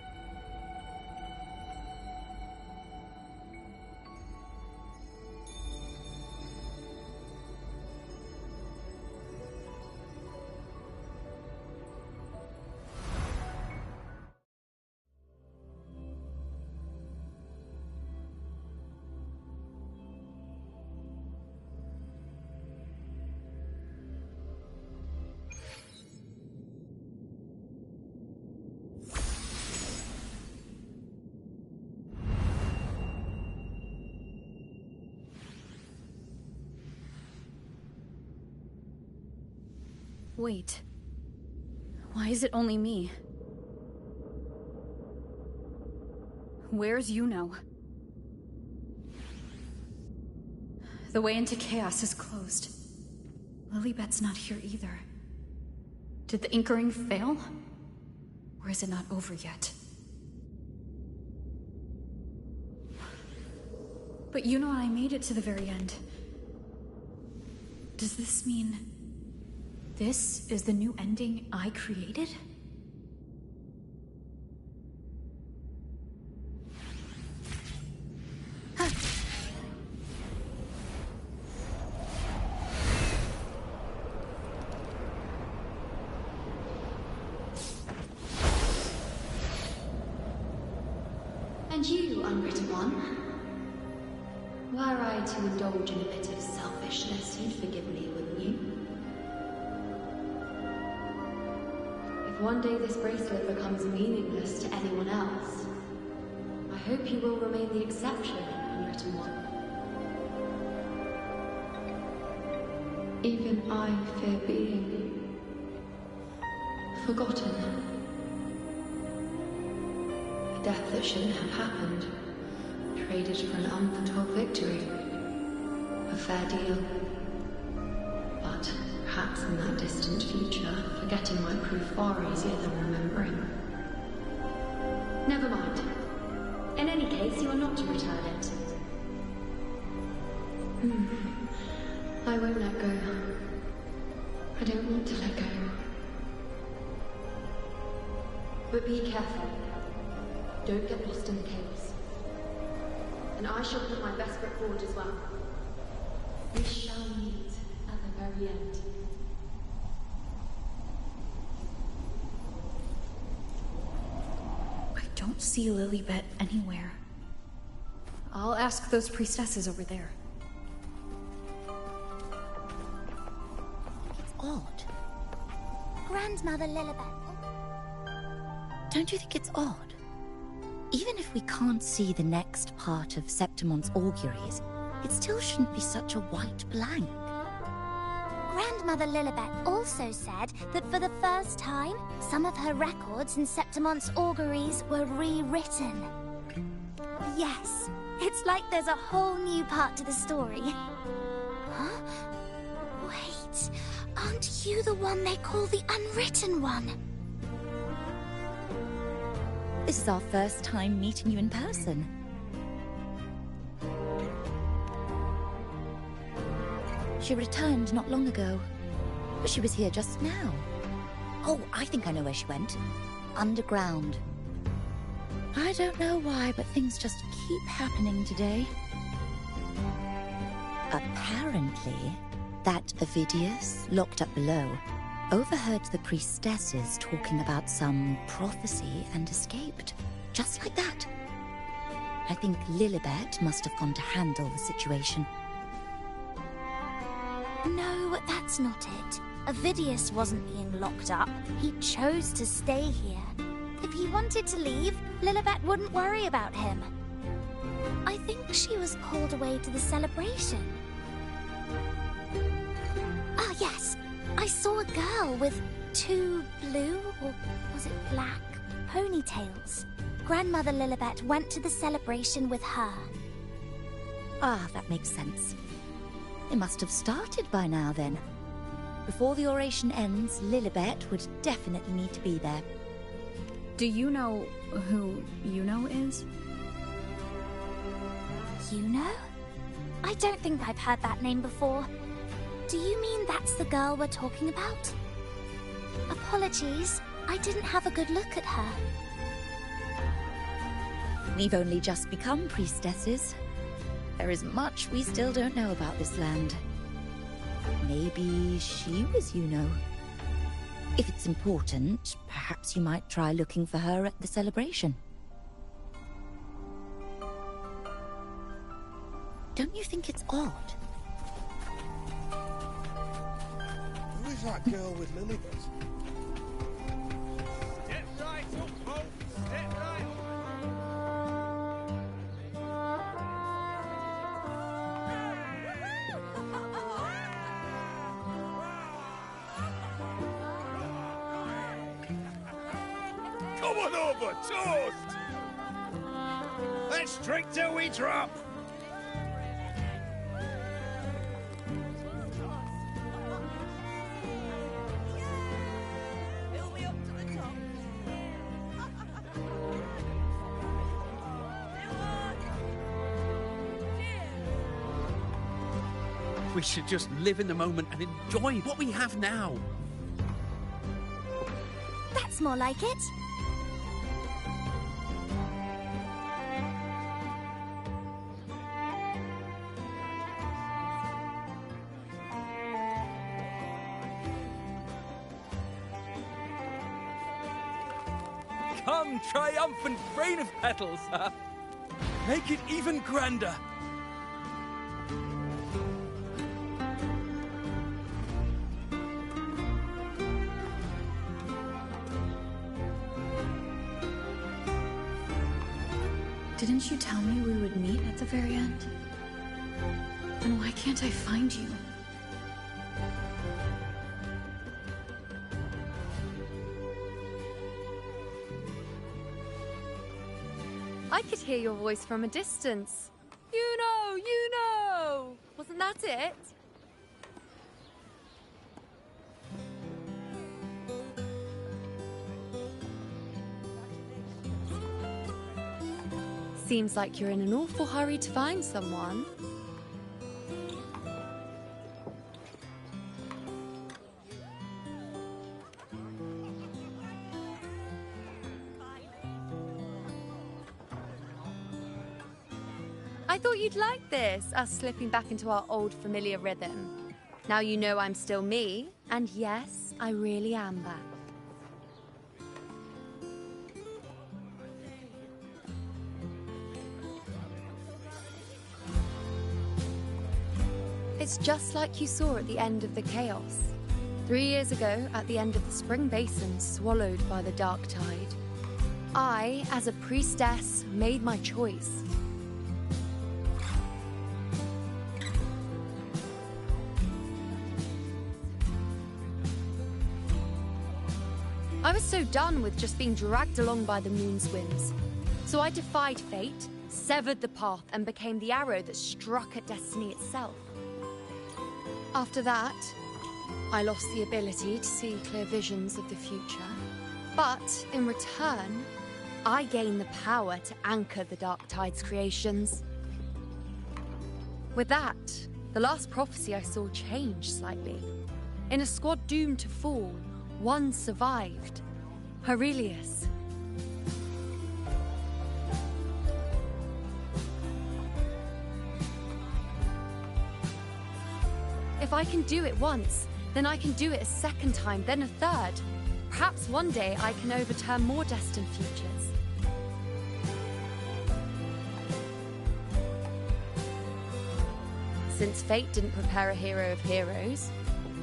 Wait. Why is it only me? Where's Iuno? The way into chaos is closed. Lilibet's not here either. Did the anchoring fail? Or is it not over yet? But Iuno and I made it to the very end. Does this mean... this is the new ending I created? And you, unwritten one? Were I to indulge in a bit of selfishness, you'd forgive me, wouldn't you? If one day this bracelet becomes meaningless to anyone else, I hope you will remain the exception, unwritten one. Even I fear being forgotten. A death that shouldn't have happened, traded for an unforetold victory. A fair deal. But perhaps in that distant future, forgetting might prove far easier than remembering. Never mind. In any case, you are not to return it. I won't let go. I don't want to let go. But be careful. Don't get lost in the chaos. And I shall put my best foot forward as well. We shall meet at the very end. I don't see Lilibet anywhere. I'll ask those priestesses over there. It's odd. Grandmother Lilibet. Don't you think it's odd? Even if we can't see the next part of Septimon's auguries, it still shouldn't be such a white blank. Grandmother Lilibet also said that for the first time, some of her records in Septimon's auguries were rewritten. Yes, it's like there's a whole new part to the story. Huh? Wait, aren't you the one they call the Unwritten One? This is our first time meeting you in person. She returned not long ago, but she was here just now. Oh, I think I know where she went. Underground. I don't know why, but things just keep happening today. Apparently, that Ovidius, locked up below, overheard the priestesses talking about some prophecy and escaped. Just like that. I think Lilibet must have gone to handle the situation. No, that's not it. Ovidius wasn't being locked up. He chose to stay here. If he wanted to leave, Lilibet wouldn't worry about him. I think she was called away to the celebration. Ah, yes. I saw a girl with 2 blue, or was it black, ponytails. Grandmother Lilibet went to the celebration with her. Ah, that makes sense. It must have started by now, then. Before the oration ends, Lilibet would definitely need to be there. Do you know who Iuno is? Iuno? I don't think I've heard that name before. Do you mean that's the girl we're talking about? Apologies, I didn't have a good look at her. We've only just become priestesses. There is much we still don't know about this land. Maybe she was Iuno. If it's important, perhaps you might try looking for her at the celebration. Don't you think it's odd? Who is that girl with Lilibet? Step right up, folks. Step right up. Come on over, toast! Let's drink till we drop! We should just live in the moment and enjoy what we have now. That's more like it. Come, triumphant rain of petals! Make it even grander! Didn't you tell me we would meet at the very end? Then why can't I find you? I could hear your voice from a distance. Iuno! Iuno! Wasn't that it? Seems like you're in an awful hurry to find someone. I thought you'd like this, us slipping back into our old familiar rhythm. Now you know I'm still me, and yes, I really am back. It's just like you saw at the end of the chaos. 3 years ago, at the end of the spring basin swallowed by the dark tide, I, as a priestess, made my choice. I was so done with just being dragged along by the moon's whims. So I defied fate, severed the path, and became the arrow that struck at destiny itself. After that, I lost the ability to see clear visions of the future. But in return, I gained the power to anchor the Dark Tide's creations. With that, the last prophecy I saw changed slightly. In a squad doomed to fall, one survived. Aurelius. If I can do it once, then I can do it a second time, then a third. Perhaps one day I can overturn more destined futures. Since fate didn't prepare a hero of heroes,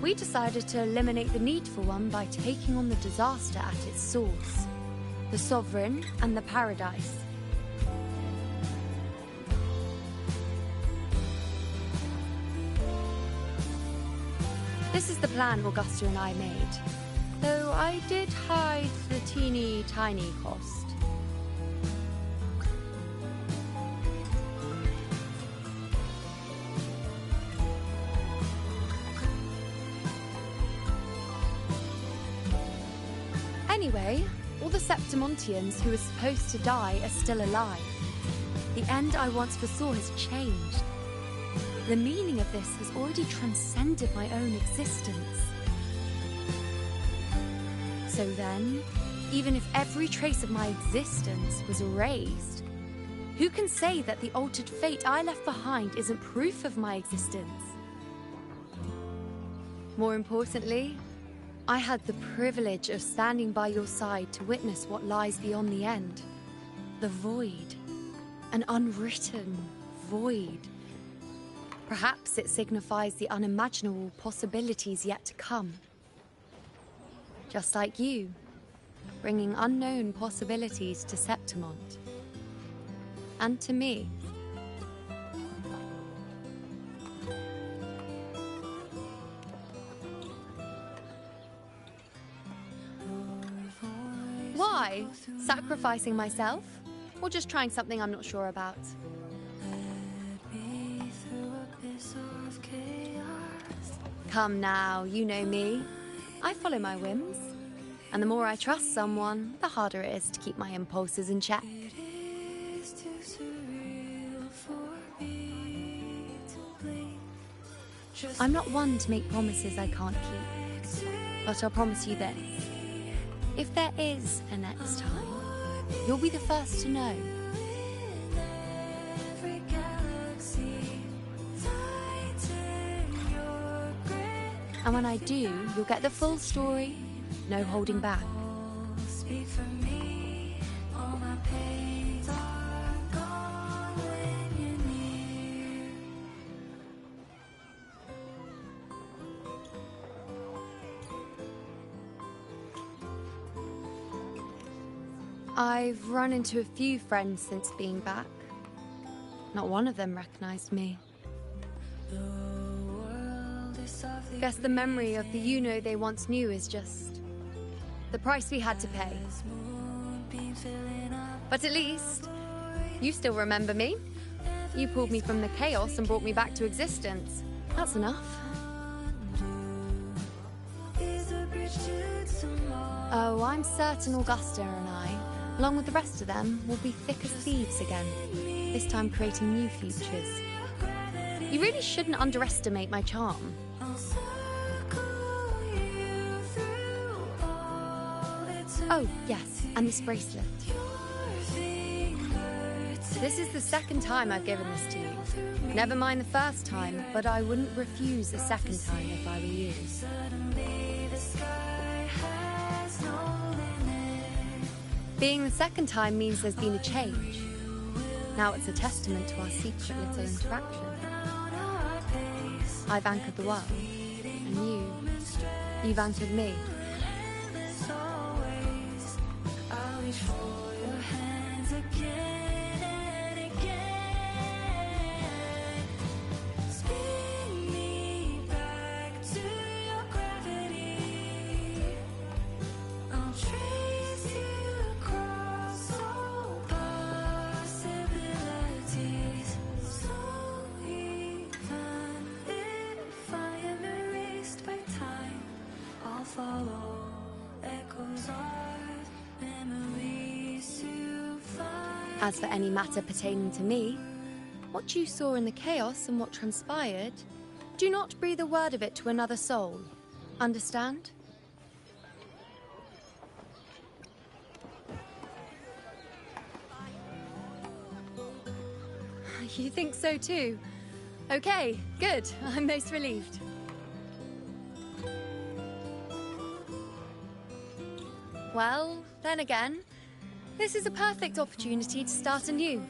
we decided to eliminate the need for one by taking on the disaster at its source, the Sovereign and the Paradise. This is the plan Augusta and I made, though I did hide the teeny tiny cost. Anyway, all the Septimontians who were supposed to die are still alive. The end I once foresaw has changed. The meaning of this has already transcended my own existence. So then, even if every trace of my existence was erased, who can say that the altered fate I left behind isn't proof of my existence? More importantly, I had the privilege of standing by your side to witness what lies beyond the end. The void. An unwritten void. Perhaps it signifies the unimaginable possibilities yet to come. Just like you, bringing unknown possibilities to Septimont. And to me. Why? Sacrificing myself? Or just trying something I'm not sure about? Come now, you know me. I follow my whims. And the more I trust someone, the harder it is to keep my impulses in check. I'm not one to make promises I can't keep. But I'll promise you this. If there is a next time, you'll be the first to know. And when I do, you'll get the full story, no holding back. I've run into a few friends since being back. Not one of them recognized me. Guess the memory of the Iuno they once knew is just the price we had to pay. But at least, you still remember me. You pulled me from the chaos and brought me back to existence. That's enough. Oh, I'm certain Augusta and I, along with the rest of them, will be thick as thieves again, this time creating new futures. You really shouldn't underestimate my charm. Oh, yes, and this bracelet. This is the second time I've given this to you. Never mind the first time, but I wouldn't refuse a second time if I were you. Being the second time means there's been a change. Now it's a testament to our secret little interaction. I've anchored the world, and you've answered me. As for any matter pertaining to me, what you saw in the chaos and what transpired, do not breathe a word of it to another soul. Understand? You think so too? Okay, good. I'm most relieved. Well, then again, this is a perfect opportunity to start anew.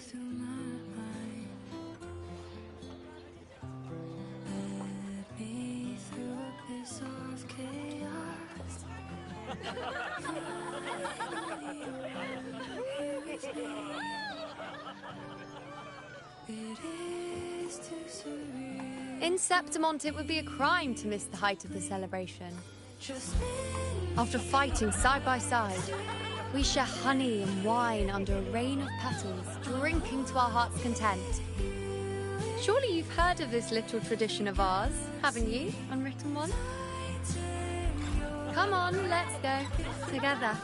In Septimont, it would be a crime to miss the height of the celebration. After fighting side by side, we share honey and wine under a rain of petals, drinking to our heart's content. Surely you've heard of this little tradition of ours, haven't you, unwritten one? Come on, let's go, together,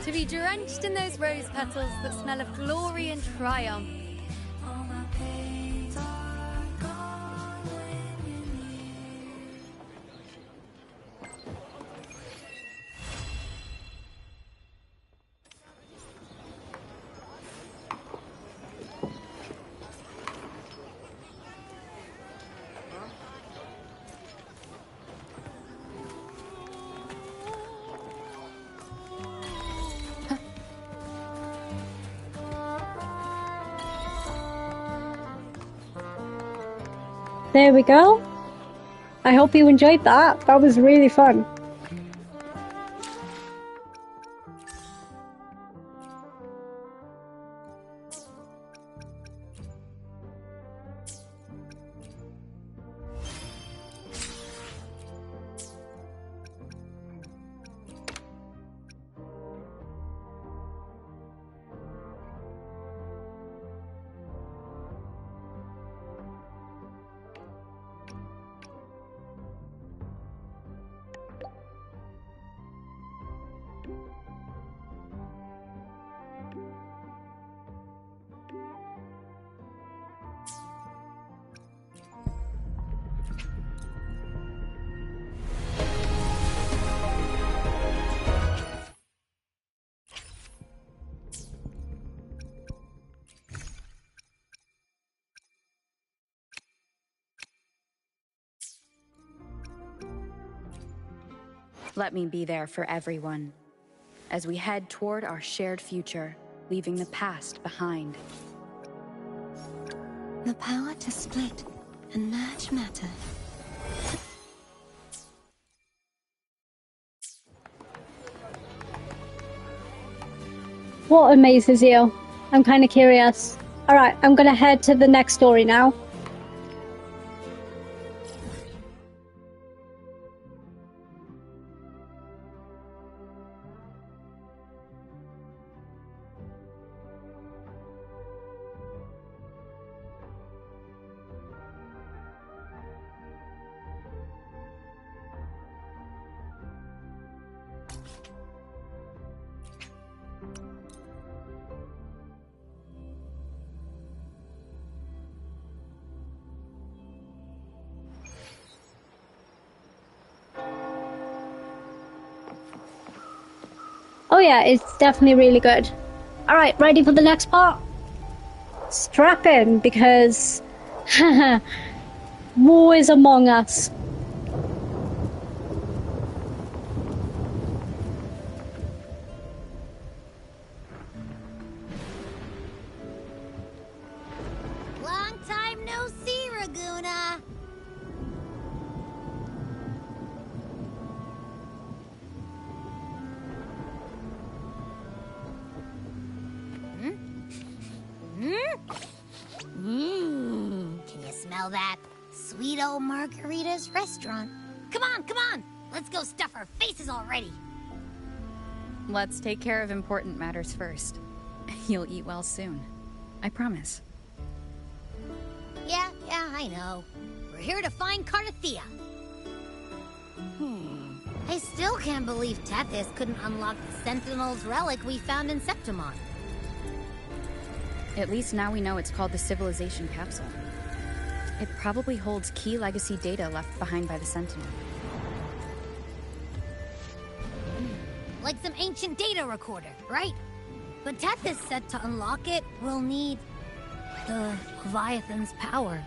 to be drenched in those rose petals that smell of glory and triumph. There we go. I hope you enjoyed that. That was really fun. Let me be there for everyone, as we head toward our shared future, leaving the past behind. The power to split and merge matter. What amazes you? I'm kind of curious. Alright, I'm gonna head to the next story now. Oh yeah, it's definitely really good. Alright, ready for the next part? Strap in, because war is among us. Long time no see, Raguna. sweet old Margarita's restaurant. Come on! Let's go stuff our faces already! Let's take care of important matters first. You'll eat well soon. I promise. Yeah, I know. We're here to find Cardathia. I still can't believe Tethys couldn't unlock the Sentinel's relic we found in Septimon. At least now we know it's called the Civilization Capsule. It probably holds key legacy data left behind by the Sentinel. Like some ancient data recorder, right? But Tethys said to unlock it, we'll need the Leviathan's power.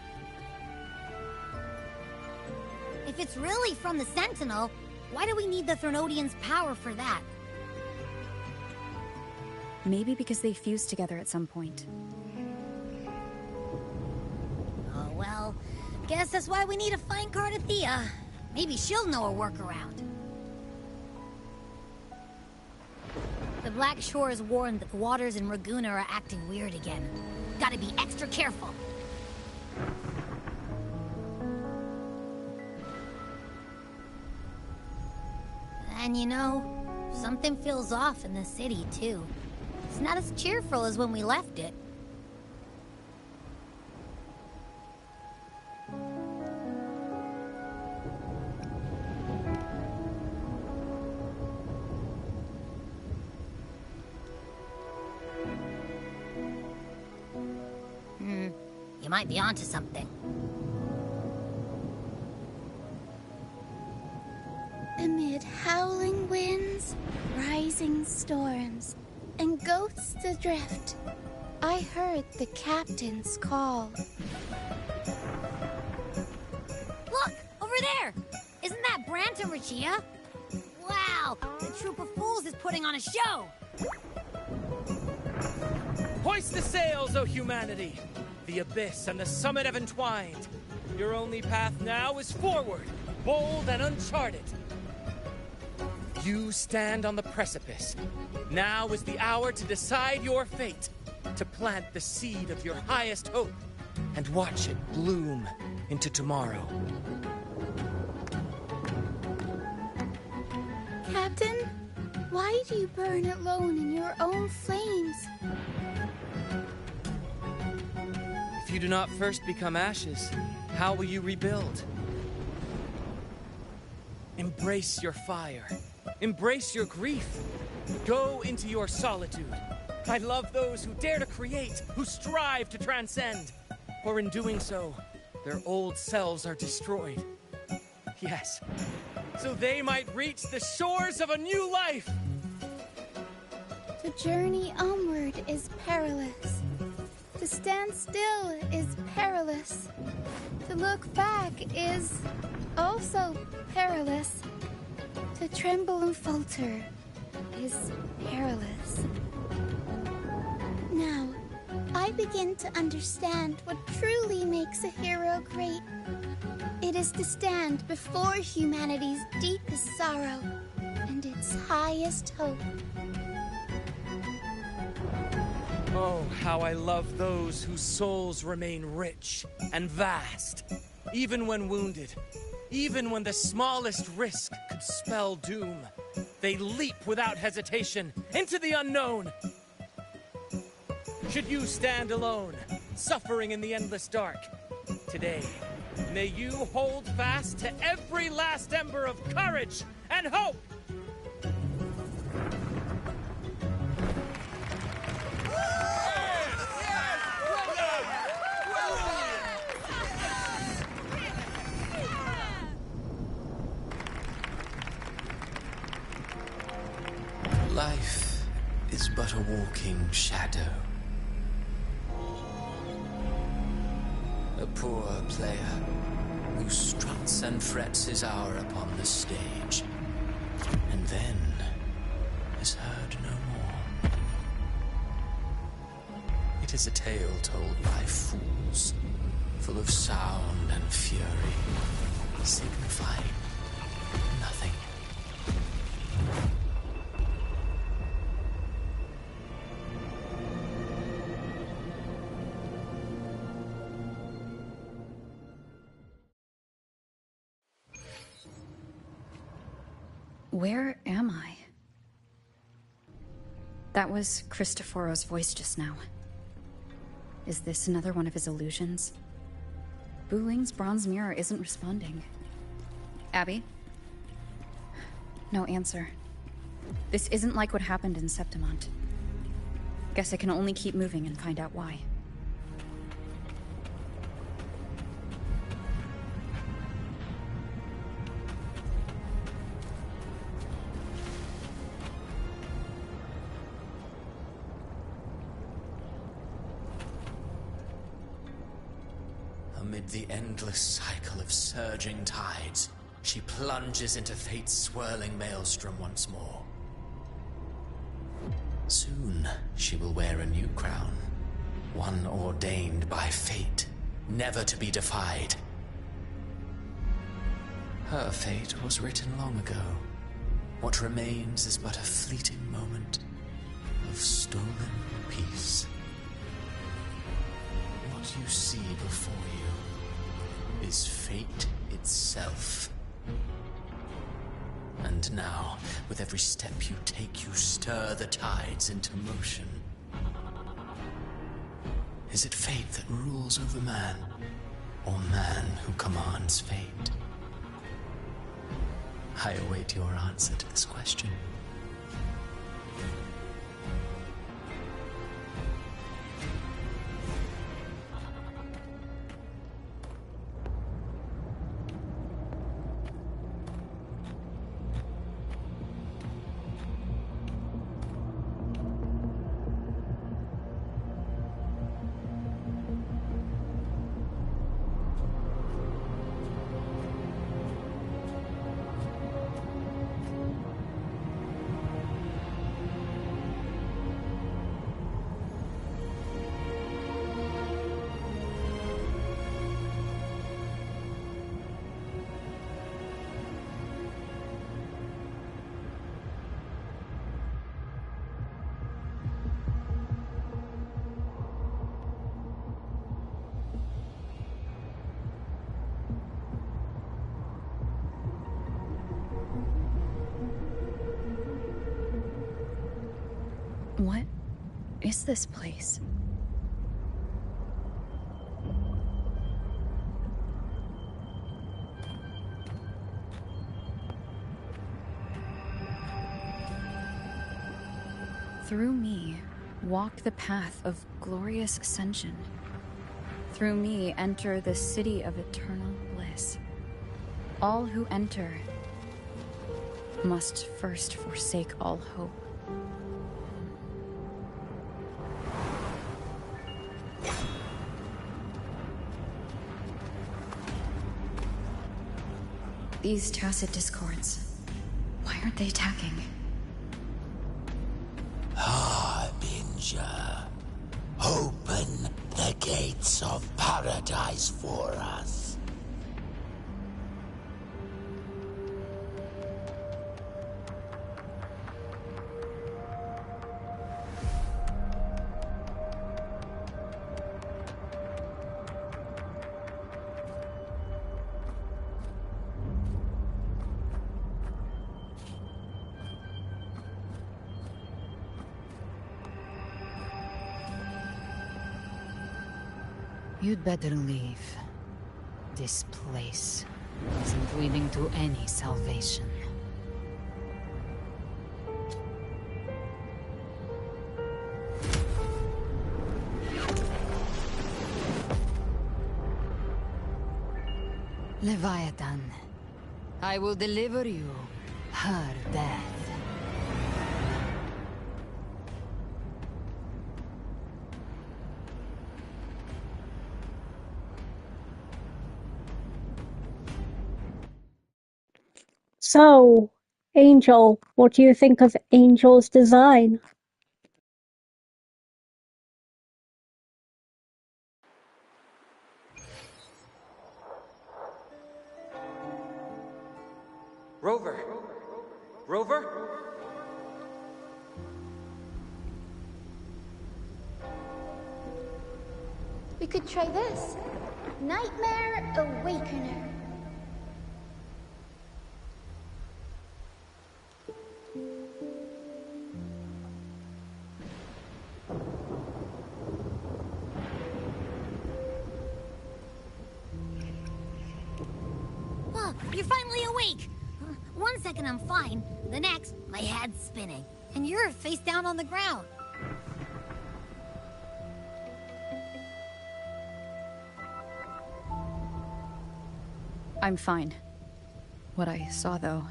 If it's really from the Sentinel, why do we need the Threnodian's power for that? Maybe because they fused together at some point. Oh well, guess that's why we need to find Cardathia. Maybe she'll know a workaround. The Black Shore has warned that the waters in Raguna are acting weird again. Gotta be extra careful. And you know, something feels off in the city, too. It's not as cheerful as when we left it. You might be onto something. Amid howling winds, rising storms, and ghosts adrift, I heard the captain's call. Look! Over there! Isn't that Brant and Rachia? Wow! The troop of fools is putting on a show! Hoist the sails, O humanity! The abyss and the summit have entwined. Your only path now is forward, bold and uncharted. You stand on the precipice. Now is the hour to decide your fate, to plant the seed of your highest hope, and watch it bloom into tomorrow. Captain, why do you burn alone in your own flames? If you do not first become ashes, how will you rebuild? Embrace your fire. Embrace your grief. Go into your solitude. I love those who dare to create, who strive to transcend. For in doing so, their old selves are destroyed. Yes, so they might reach the shores of a new life. The journey onward is perilous. To stand still is perilous. To look back is also perilous. To tremble and falter is perilous. Now, I begin to understand what truly makes a hero great. It is to stand before humanity's deepest sorrow and its highest hope. Oh, how I love those whose souls remain rich and vast, even when wounded. Even when the smallest risk could spell doom, they leap without hesitation into the unknown. Should you stand alone, suffering in the endless dark, today, may you hold fast to every last ember of courage and hope! Life is but a walking shadow. A poor player who struts and frets his hour upon the stage, and then is heard no more. It is a tale told by fools, full of sound and fury, signifying nothing. Where am I? That was Cristoforo's voice just now. Is this another one of his illusions? Buling's bronze mirror isn't responding. Abby? No answer. This isn't like what happened in Septimont. Guess I can only keep moving and find out why. Amid the endless cycle of surging tides, she plunges into fate's swirling maelstrom once more. Soon, she will wear a new crown, one ordained by fate, never to be defied. Her fate was written long ago. What remains is but a fleeting moment of stolen peace. What you see before you is fate itself. And now, with every step you take, you stir the tides into motion. Is it fate that rules over man, or man who commands fate? I await your answer to this question. What is this place? Through me, walk the path of glorious ascension. Through me, enter the city of eternal bliss. All who enter must first forsake all hope. These tacit discords, why aren't they attacking? Harbinger, open the gates of paradise for us. You'd better leave. This place isn't leading to any salvation. Leviathan, I will deliver you her death. So, Angel, what do you think of Angel's design? Rover! Rover? We could try this. Nightmare Awakener. second I'm fine, the next, my head's spinning. And you're face down on the ground. I'm fine. What I saw, though...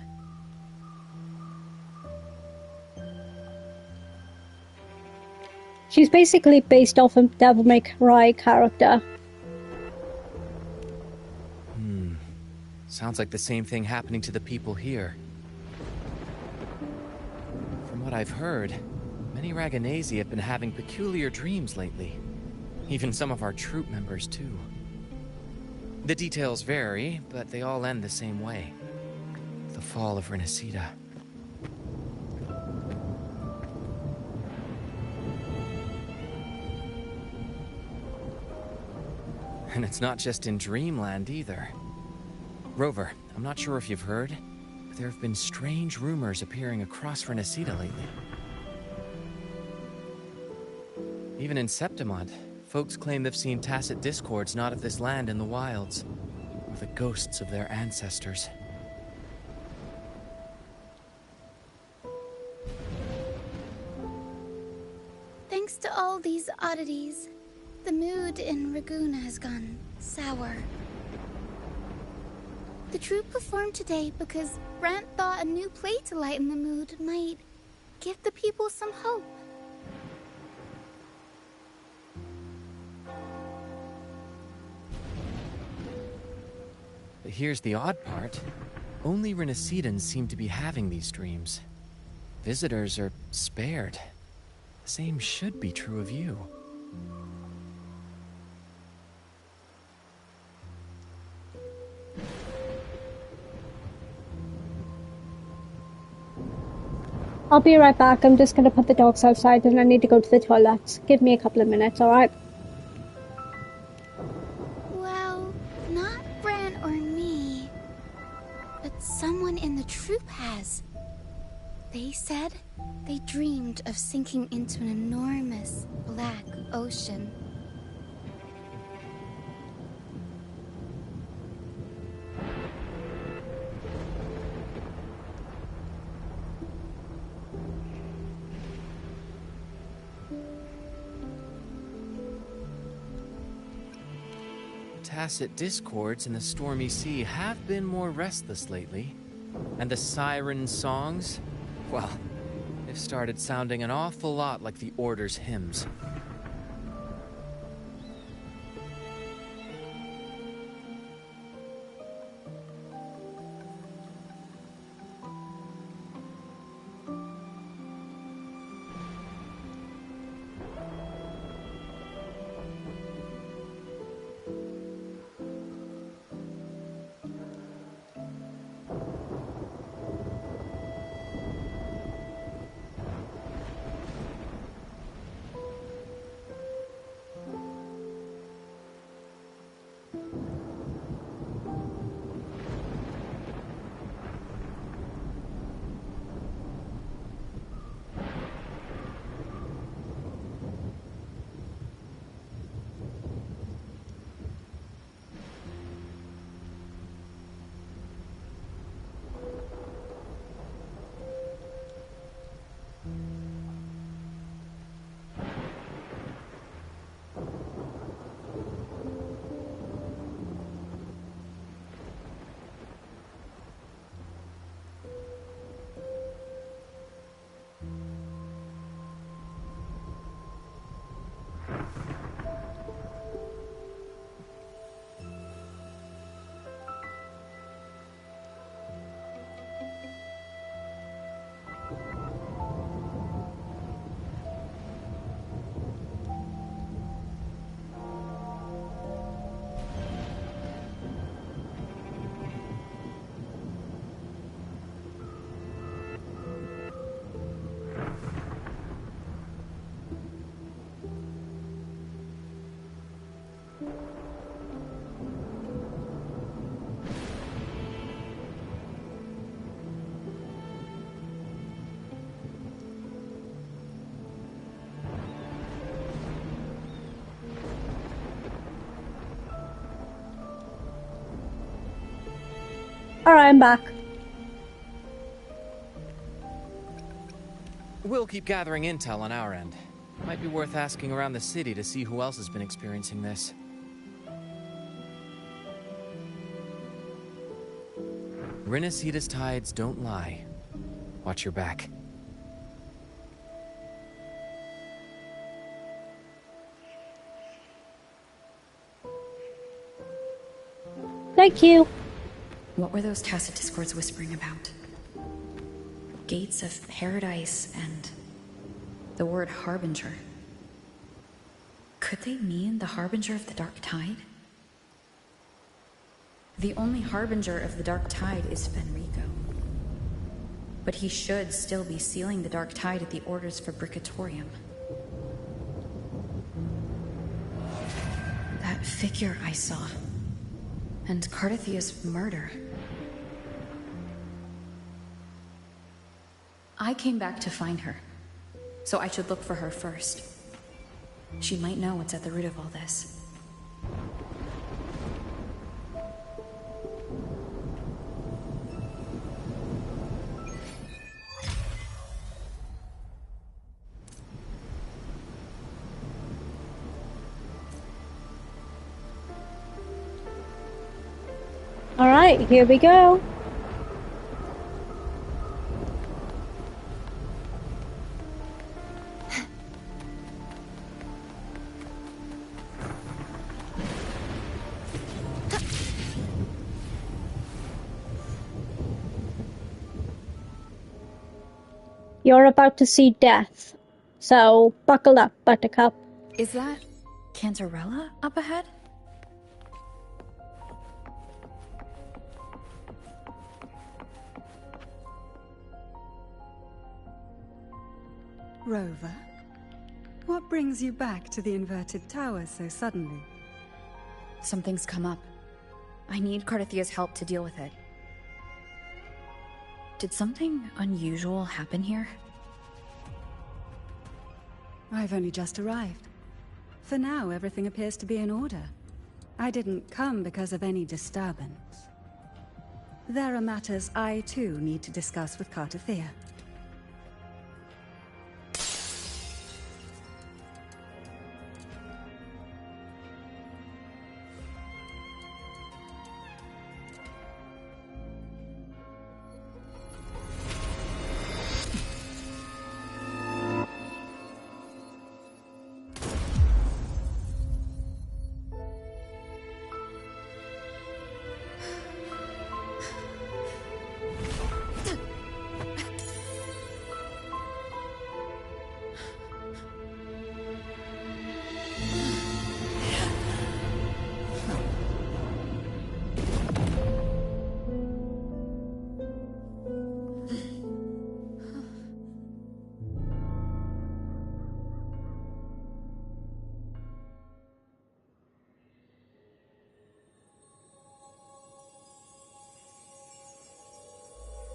She's basically based off a Devil May Cry character. Sounds like the same thing happening to the people here. From what I've heard, many Raganesi have been having peculiar dreams lately. Even some of our troop members, too. The details vary, but they all end the same way. The fall of Renacida. And it's not just in Dreamland, either. Rover, I'm not sure if you've heard, but there have been strange rumors appearing across Renacida lately. Even in Septimont, folks claim they've seen tacit discords not of this land in the wilds, or the ghosts of their ancestors. Thanks to all these oddities, the mood in Raguna has gone sour. The troupe performed today because Brant thought a new play to lighten the mood might give the people some hope. But here's the odd part. Only Renacidans seem to be having these dreams. Visitors are spared. The same should be true of you. I'll be right back. I'm just gonna put the dogs outside and I need to go to the toilet. Give me a couple of minutes, alright? Well, not Bran or me, but someone in the troupe has. They said they dreamed of sinking into an enormous black ocean. Tacit discords in the stormy sea have been more restless lately. And the siren songs, well, they've started sounding an awful lot like the Order's hymns. Alright, I'm back. We'll keep gathering intel on our end. Might be worth asking around the city to see who else has been experiencing this. Rinascida's tides don't lie. Watch your back. Thank you. What were those tacit discords whispering about? Gates of paradise and the word harbinger. Could they mean the harbinger of the dark tide? The only harbinger of the dark tide is Fenrico. But he should still be sealing the dark tide at the orders for Bricatorium. That figure I saw. And Cardathia's murder. I came back to find her, so I should look for her first. She might know what's at the root of all this. Alright, here we go. You're about to see death, so buckle up, Buttercup. Is that Cantarella up ahead? Rover, what brings you back to the inverted tower so suddenly? Something's come up. I need Cardathia's help to deal with it. Did something unusual happen here? I've only just arrived. For now, everything appears to be in order. I didn't come because of any disturbance. There are matters I, too, need to discuss with Cardathia.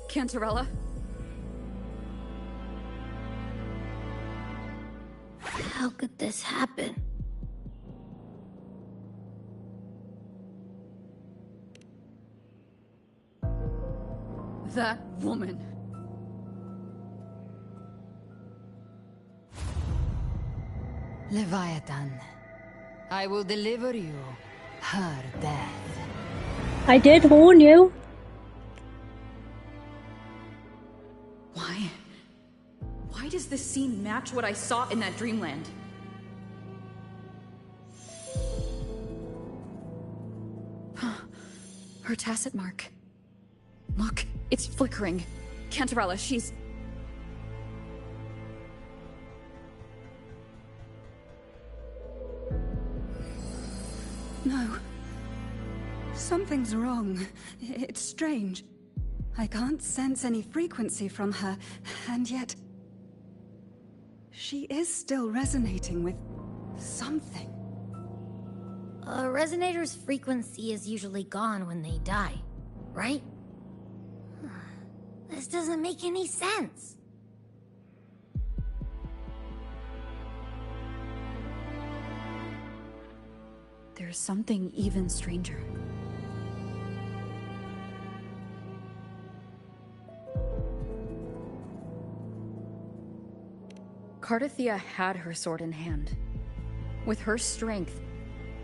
Cantarella? How could this happen? That woman. Leviathan, I will deliver you her death. I did warn you. Why does this scene match what I saw in that dreamland? Her tacit mark. Look, it's flickering. Cantarella, she's... No. Something's wrong. It's strange. I can't sense any frequency from her, and yet... she is still resonating with something. A resonator's frequency is usually gone when they die, right? This doesn't make any sense. There's something even stranger. Cardathia had her sword in hand. With her strength,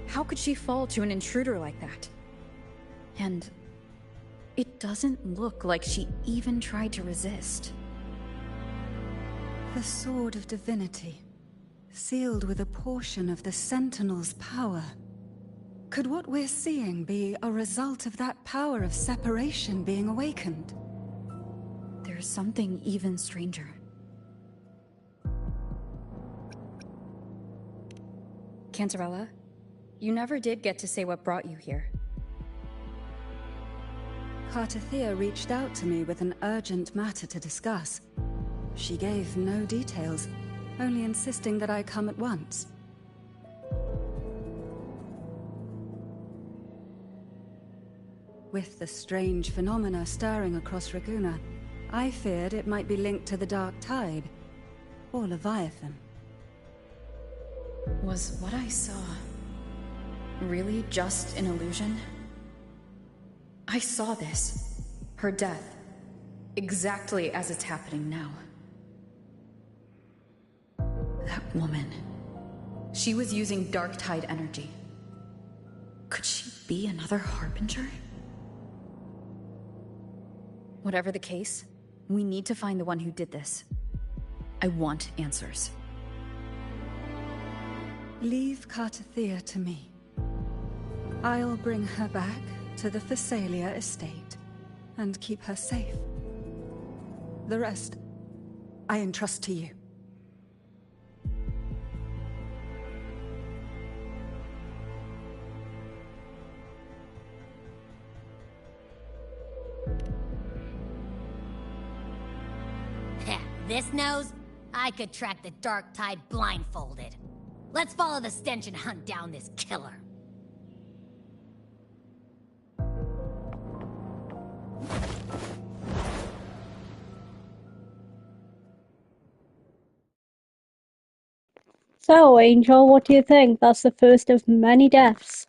how could she fall to an intruder like that? And it doesn't look like she even tried to resist. The Sword of Divinity, sealed with a portion of the Sentinel's power. Could what we're seeing be a result of that power of separation being awakened? There's something even stranger. Cantarella, you never did get to say what brought you here. Cardathia reached out to me with an urgent matter to discuss. She gave no details, only insisting that I come at once. With the strange phenomena stirring across Ragunna, I feared it might be linked to the Dark Tide, or Leviathan. Was what I saw really just an illusion? I saw this, her death, exactly as it's happening now. That woman, she was using Dark Tide energy. Could she be another Harbinger? Whatever the case, we need to find the one who did this. I want answers. Leave Cardathia to me. I'll bring her back to the Thessalia estate and keep her safe. The rest, I entrust to you. This nose? I could track the Dark Tide blindfolded. Let's follow the stench and hunt down this killer. So, Angel, what do you think? That's the first of many deaths.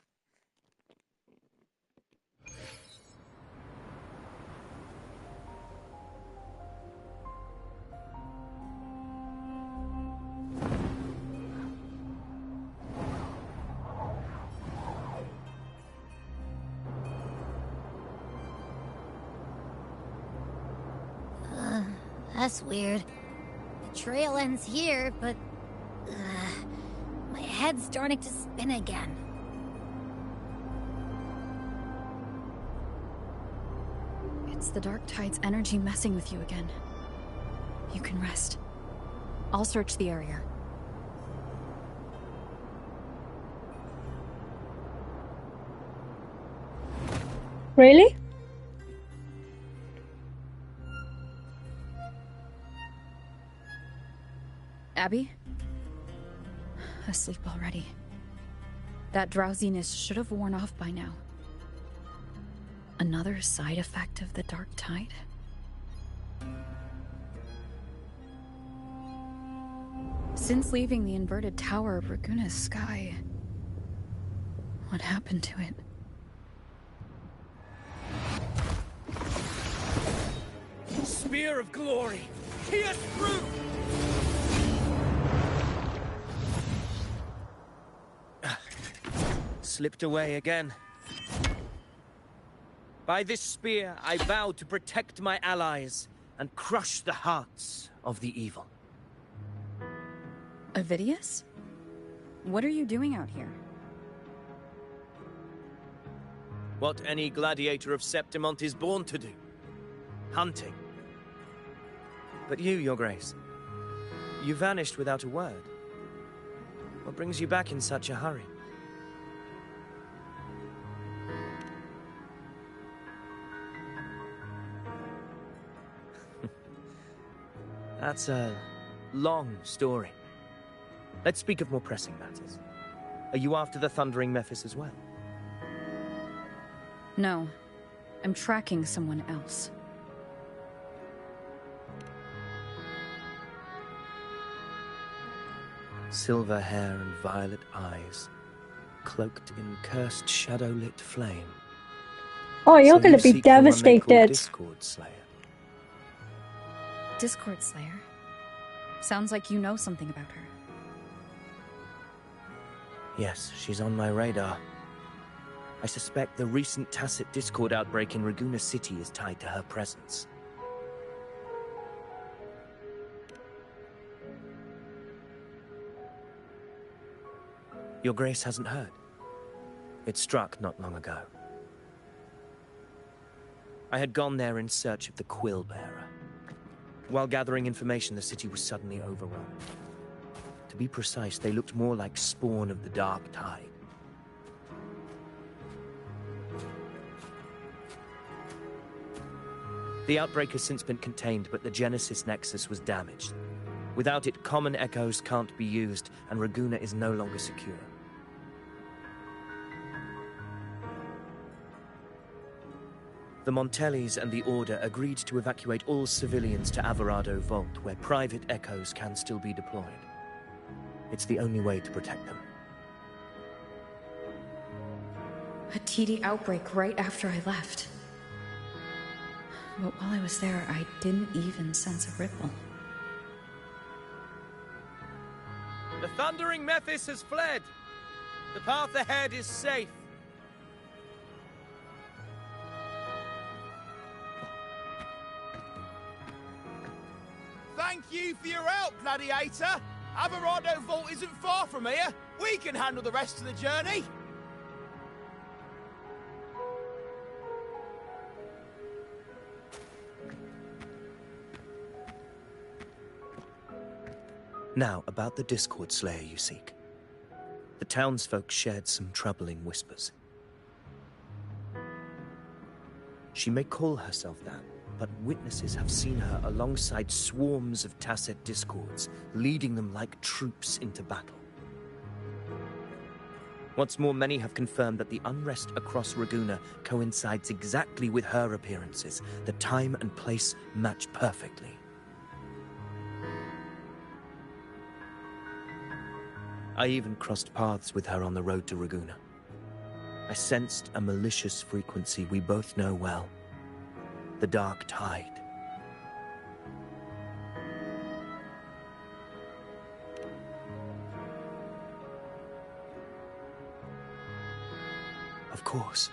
That's weird. The trail ends here, but... my head's starting to spin again. It's the Dark Tide's energy messing with you again. You can rest. I'll search the area. Really? Abby? Asleep already. That drowsiness should have worn off by now. Another side effect of the Dark Tide? Since leaving the inverted tower of Ragunna's sky, what happened to it? Spear of glory! Pierce through! Slipped away again. By this spear, I vow to protect my allies and crush the hearts of the evil. Avidius? What are you doing out here? What any gladiator of Septimont is born to do. Hunting. But you, Your Grace, you vanished without a word. What brings you back in such a hurry? That's a long story. Let's speak of more pressing matters. Are you after the Thundering Mephis as well? No. I'm tracking someone else. Silver hair and violet eyes, cloaked in cursed shadow-lit flame. Oh, you're So gonna you be seek the one they call devastated. Discord Slayer. Discord Slayer? Sounds like you know something about her. Yes, she's on my radar. I suspect the recent tacit discord outbreak in Raguna City is tied to her presence. Your Grace hasn't heard. It struck not long ago. I had gone there in search of the Quill Bearer. While gathering information, the city was suddenly overrun. To be precise, they looked more like spawn of the Dark Tide. The outbreak has since been contained, but the Genesis Nexus was damaged. Without it, common echoes can't be used, and Raguna is no longer secure. The Montellis and the Order agreed to evacuate all civilians to Alvarado Vault, where private echoes can still be deployed. It's the only way to protect them. A TD outbreak right after I left. But while I was there, I didn't even sense a ripple. The Thundering Mephis has fled. The path ahead is safe. Thank you for your help, Gladiator. Alvarado Vault isn't far from here. We can handle the rest of the journey. Now, about the Discord Slayer you seek. The townsfolk shared some troubling whispers. She may call herself that, but witnesses have seen her alongside swarms of tacit discords, leading them like troops into battle. What's more, many have confirmed that the unrest across Raguna coincides exactly with her appearances. The time and place match perfectly. I even crossed paths with her on the road to Raguna. I sensed a malicious frequency we both know well. The Dark Tide. Of course.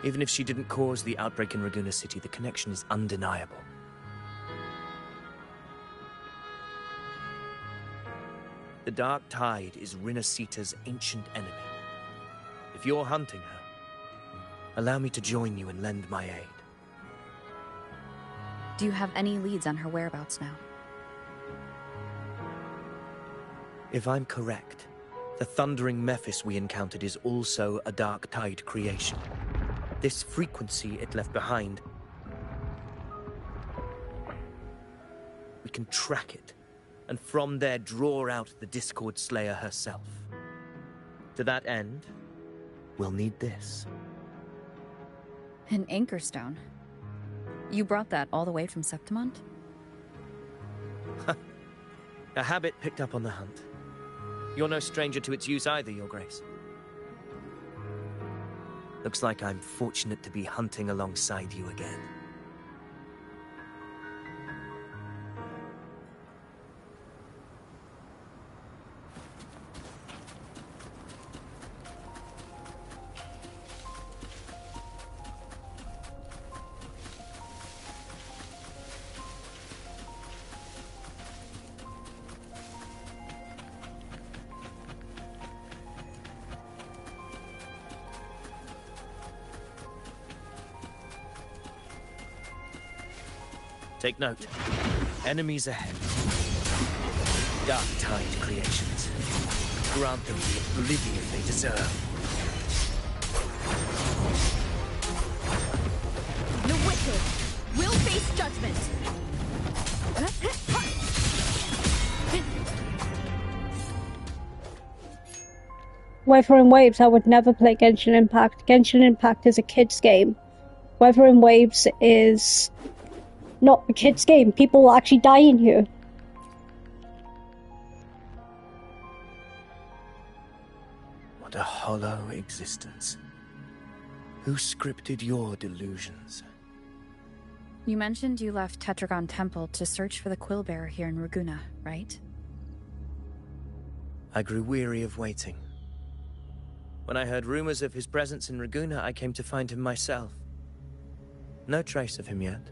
Even if she didn't cause the outbreak in Raguna City, the connection is undeniable. The Dark Tide is Rinasita's ancient enemy. If you're hunting her, allow me to join you and lend my aid. Do you have any leads on her whereabouts now? If I'm correct, the Thundering Mephis we encountered is also a Dark Tide creation. This frequency it left behind, we can track it, and from there draw out the Discord Slayer herself. To that end, we'll need this. An anchor stone. You brought that all the way from Septimont? A habit picked up on the hunt. You're no stranger to its use either, Your Grace. Looks like I'm fortunate to be hunting alongside you again. Take note. Enemies ahead. Dark Tide creations. Grant them the oblivion they deserve. The wicked will face judgment. Weather and Waves, I would never play Genshin Impact. Genshin Impact is a kid's game. Weather and Waves is not a kid's game. People will actually die in here. What a hollow existence. Who scripted your delusions? You mentioned you left Tetragon Temple to search for the Quillbearer here in Ragunna, right? I grew weary of waiting. When I heard rumors of his presence in Ragunna, I came to find him myself. No trace of him yet,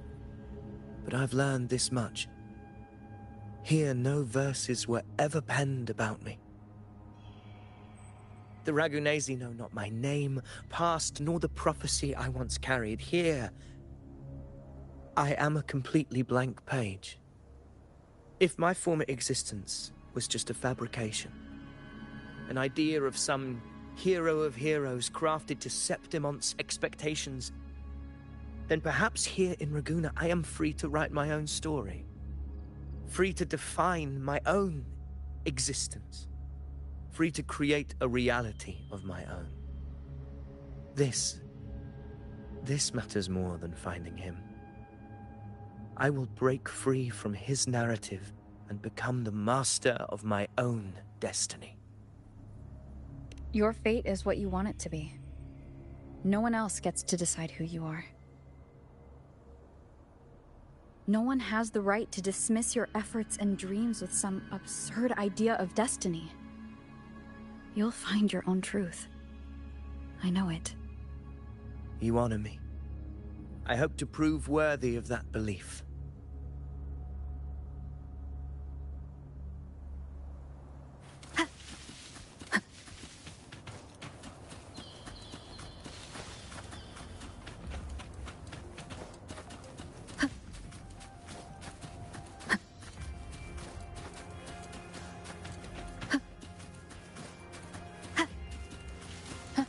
but I've learned this much. Here, no verses were ever penned about me. The Ragunesi know not my name, past, nor the prophecy I once carried. Here, I am a completely blank page. If my former existence was just a fabrication, an idea of some hero of heroes crafted to Septimont's expectations, then perhaps here in Ragunna I am free to write my own story. Free to define my own existence. Free to create a reality of my own. This matters more than finding him. I will break free from his narrative and become the master of my own destiny. Your fate is what you want it to be. No one else gets to decide who you are. No one has the right to dismiss your efforts and dreams with some absurd idea of destiny. You'll find your own truth. I know it. You honor me. I hope to prove worthy of that belief.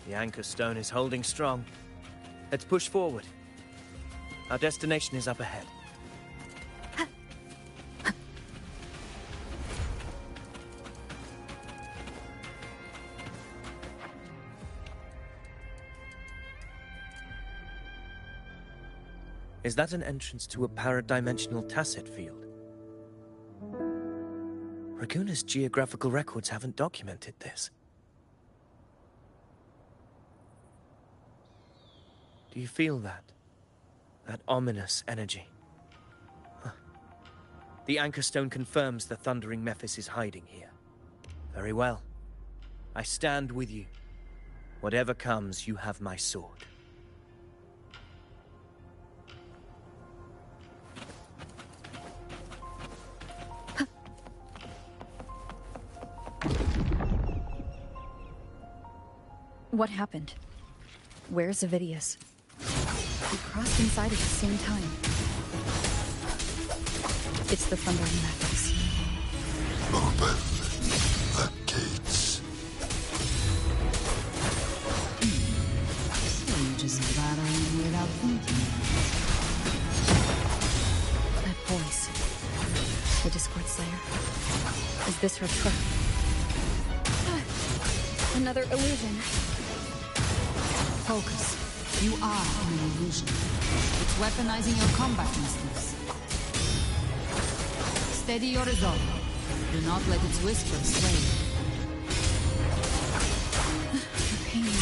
The anchor stone is holding strong. Let's push forward. Our destination is up ahead. Is that an entrance to a paradimensional tacet field? Ragunna's geographical records haven't documented this. Do you feel that? That ominous energy? Huh. The anchor stone confirms the thundering Mephis is hiding here. Very well. I stand with you. Whatever comes, you have my sword. What happened? Where's Avidius? We crossed inside at the same time. It's the thundering Mephis. Open the gates. So you just battling without thinking. That voice. The Discord Slayer. Is this her trap? Another illusion. Focus. You are an illusion. It's weaponizing your combat instincts. Steady your resolve. Do not let its whispers sway you. The pain.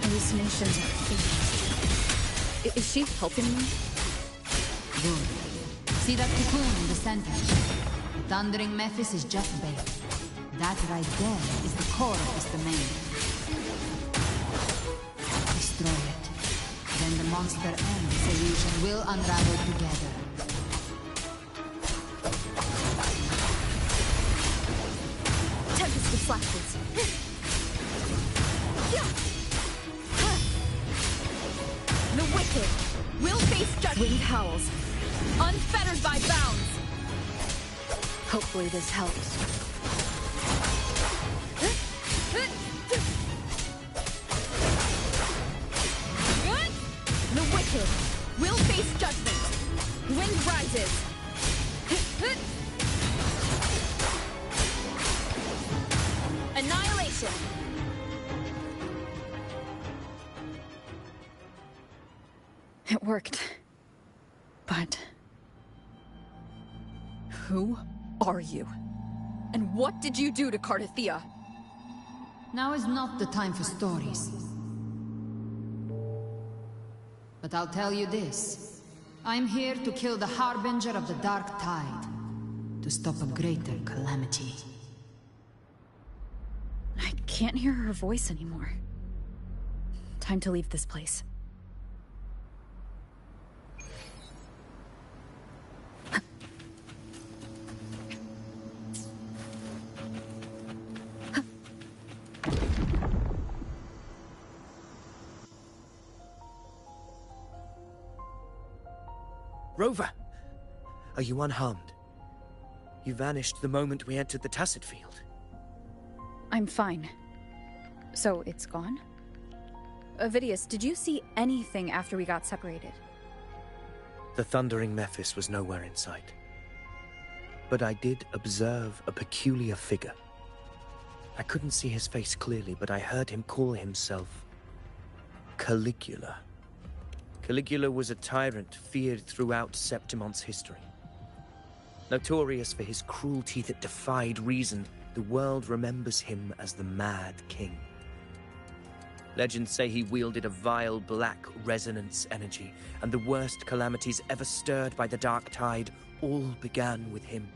Hallucinations are fake. Is she helping me? Good. See that cocoon in the center? The thundering Mephis is just bait. That right there is the core of this domain. Destroy it. Then the monster and the solution will unravel together. Tempest with flashes. The wicked will face judgment. Wind howls. Unfettered by bounds. Hopefully this helps. The wicked will face judgment. Wind rises. Annihilation. It worked. But... Who are you? And what did you do to Cardathia? Now is not the time for stories. But I'll tell you this. I'm here to kill the Harbinger of the Dark Tide. To stop a greater calamity. I can't hear her voice anymore. Time to leave this place. Rover! Are you unharmed? You vanished the moment we entered the Tacit Field. I'm fine. So, it's gone? Ovidius, did you see anything after we got separated? The thundering Mephis was nowhere in sight. But I did observe a peculiar figure. I couldn't see his face clearly, but I heard him call himself Caligula. Caligula was a tyrant feared throughout Septimon's history. Notorious for his cruelty that defied reason, the world remembers him as the Mad King. Legends say he wielded a vile black resonance energy, and the worst calamities ever stirred by the Dark Tide all began with him.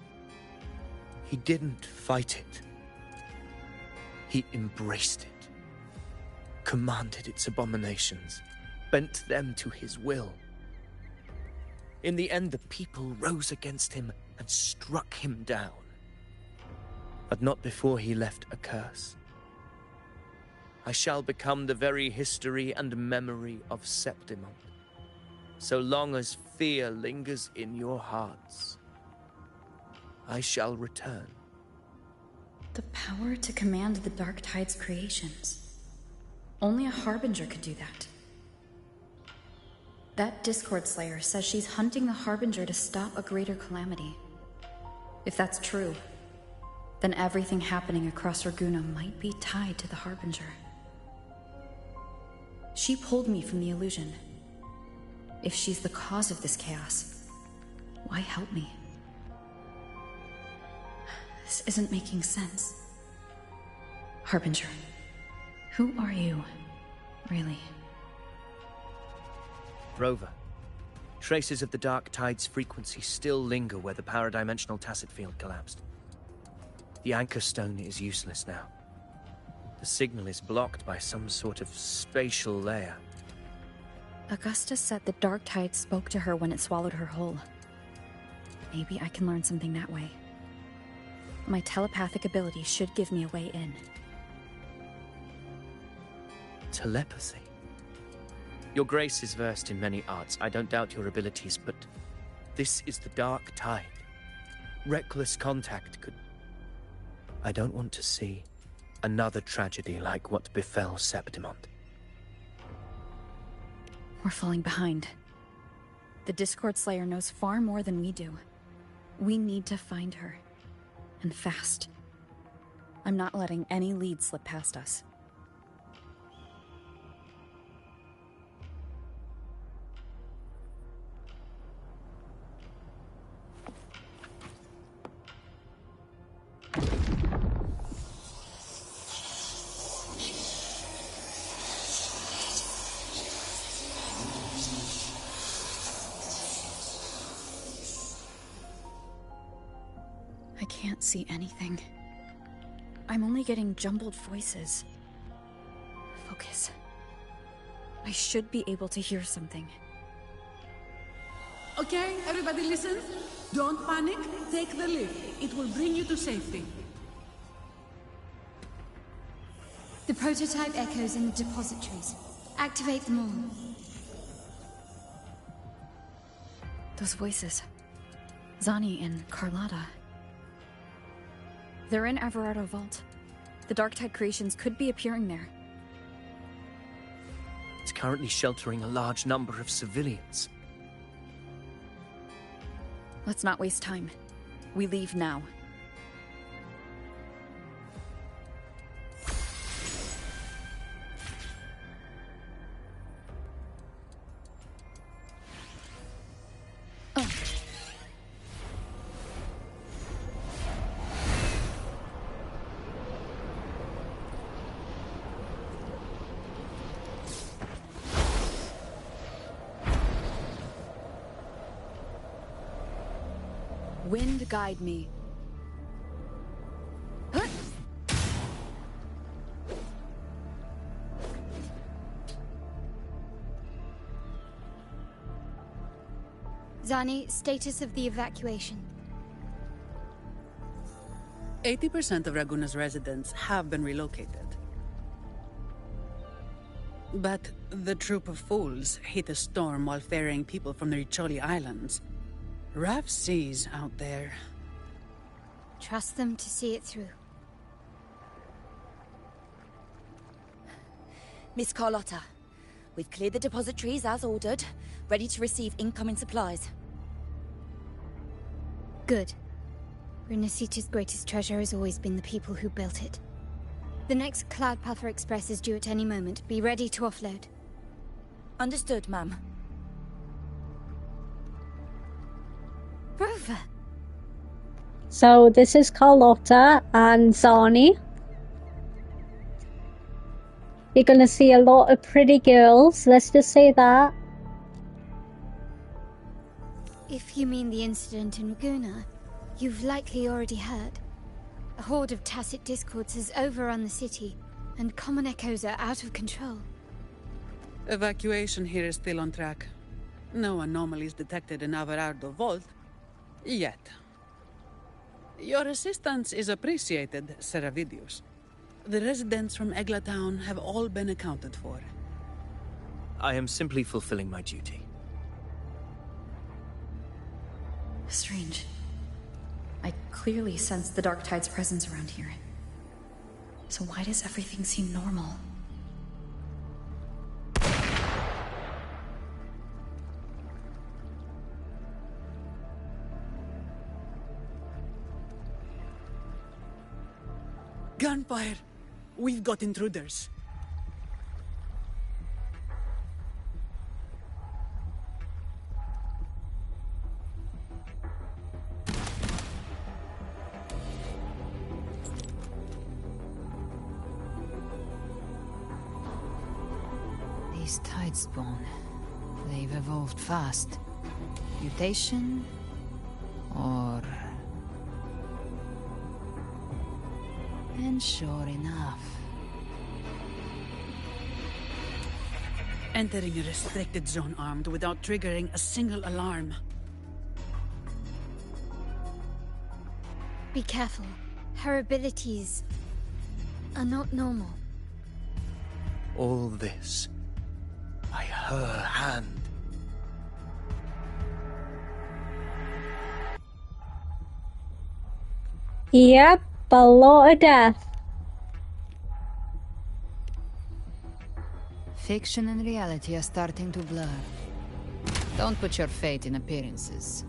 He didn't fight it. He embraced it, commanded its abominations, bent them to his will. In the end, the people rose against him and struck him down. But not before he left a curse. I shall become the very history and memory of Septimon, so long as fear lingers in your hearts. I shall return. The power to command the Dark Tide's creations. Only a Harbinger could do that. That Discord Slayer says she's hunting the Harbinger to stop a greater calamity. If that's true, then everything happening across Raguna might be tied to the Harbinger. She pulled me from the illusion. If she's the cause of this chaos, why help me? This isn't making sense. Harbinger, who are you, really? Rover, traces of the Dark Tide's frequency still linger where the paradimensional Tacit Field collapsed. The anchor stone is useless now. The signal is blocked by some sort of spatial layer. Augusta said the Dark Tide spoke to her when it swallowed her whole. Maybe I can learn something that way. My telepathic ability should give me a way in. Telepathy? Your Grace is versed in many arts. I don't doubt your abilities, but this is the Dark Tide. Reckless contact could... I don't want to see another tragedy like what befell Septimon. We're falling behind. The Discord Slayer knows far more than we do. We need to find her. And fast. I'm not letting any lead slip past us. I can't see anything. I'm only getting jumbled voices. Focus. I should be able to hear something. Okay, everybody listen. Don't panic. Take the lift. It will bring you to safety. The prototype echoes in the depositories. Activate them all. Those voices. Zani and Carlotta. They're in Everardo Vault. The Dark Tide creations could be appearing there. It's currently sheltering a large number of civilians. Let's not waste time. We leave now. Wind guide me. Zani, status of the evacuation. 80% of Raguna's residents have been relocated. But the troop of fools hit a storm while ferrying people from the Riccioli Islands. Rough seas out there. Trust them to see it through. Miss Carlotta, we've cleared the depositories as ordered, ready to receive incoming supplies. Good. Renacita's greatest treasure has always been the people who built it. The next Cloudpather Express is due at any moment. Be ready to offload. Understood, ma'am. Rover! So this is Carlotta and Zani. You're gonna see a lot of pretty girls, let's just say that. If you mean the incident in Raguna, you've likely already heard. A horde of tacit discords has overrun the city, and common echoes are out of control. Evacuation here is still on track. No anomalies detected in Averardo Vault. Yet. Your assistance is appreciated, Seravidius. The residents from Eglatown have all been accounted for. I am simply fulfilling my duty. Strange. I clearly sense the Dark Tide's presence around here. So why does everything seem normal? Gunfire! We've got intruders. These Tidespawn, they've evolved fast. Mutation? Or... And sure enough. Entering a restricted zone armed without triggering a single alarm. Be careful. Her abilities are not normal. All this by her hand. Yep, a lot of death. Fiction and reality are starting to blur. Don't put your faith in appearances.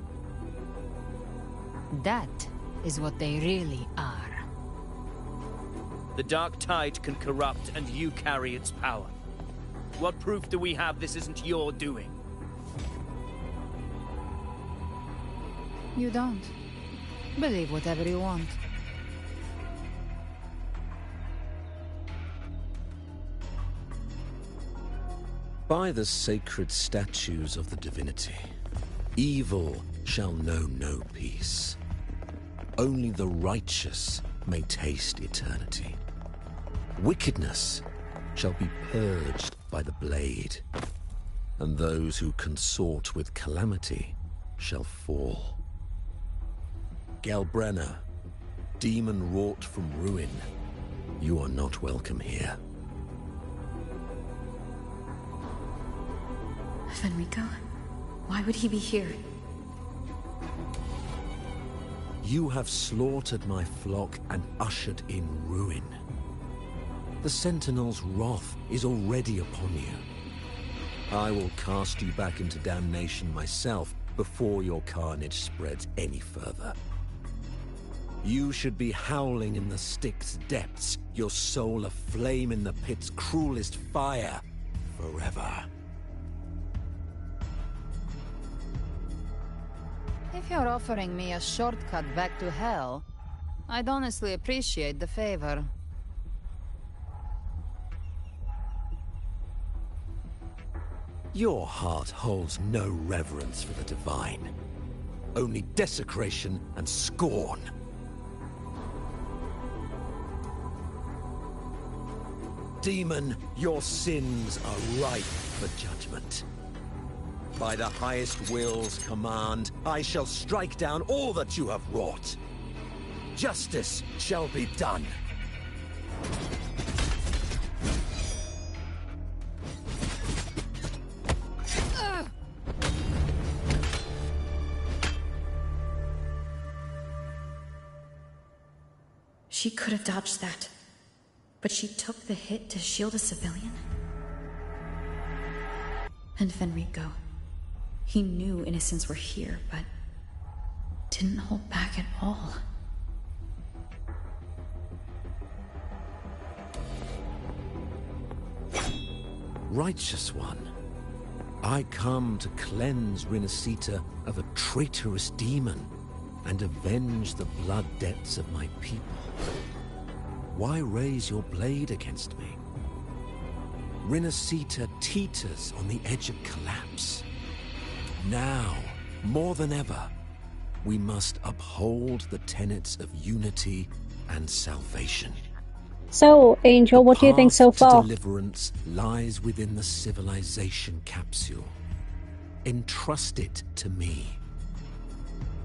That is what they really are. The Dark Tide can corrupt, and you carry its power. What proof do we have this isn't your doing? You don't. Believe whatever you want. By the sacred statues of the divinity, evil shall know no peace. Only the righteous may taste eternity. Wickedness shall be purged by the blade, and those who consort with calamity shall fall. Galbrena, demon wrought from ruin, you are not welcome here. Fenrico? Why would he be here? You have slaughtered my flock and ushered in ruin. The Sentinel's wrath is already upon you. I will cast you back into damnation myself before your carnage spreads any further. You should be howling in the Styx's depths, your soul aflame in the pit's cruelest fire, forever. If you're offering me a shortcut back to hell, I'd honestly appreciate the favor. Your heart holds no reverence for the divine. only desecration and scorn. Demon, your sins are ripe for judgment. By the highest will's command, I shall strike down all that you have wrought. Justice shall be done. She could have dodged that, but she took the hit to shield a civilian? And Fenrico. He knew innocents were here, but didn't hold back at all. Righteous one, I come to cleanse Rinascita of a traitorous demon and avenge the blood debts of my people. Why raise your blade against me? Rinascita teeters on the edge of collapse. Now, more than ever, we must uphold the tenets of unity and salvation. So, Angel, what do you think so far? Deliverance lies within the civilization capsule. Entrust it to me.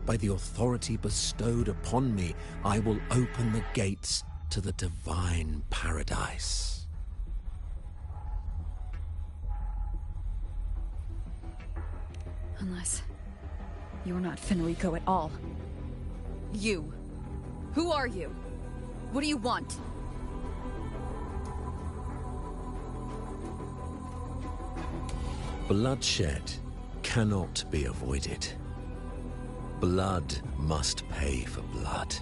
By the authority bestowed upon me, I will open the gates to the divine paradise. Unless you're not Fenrico at all. You. Who are you? What do you want? Bloodshed cannot be avoided. Blood must pay for blood.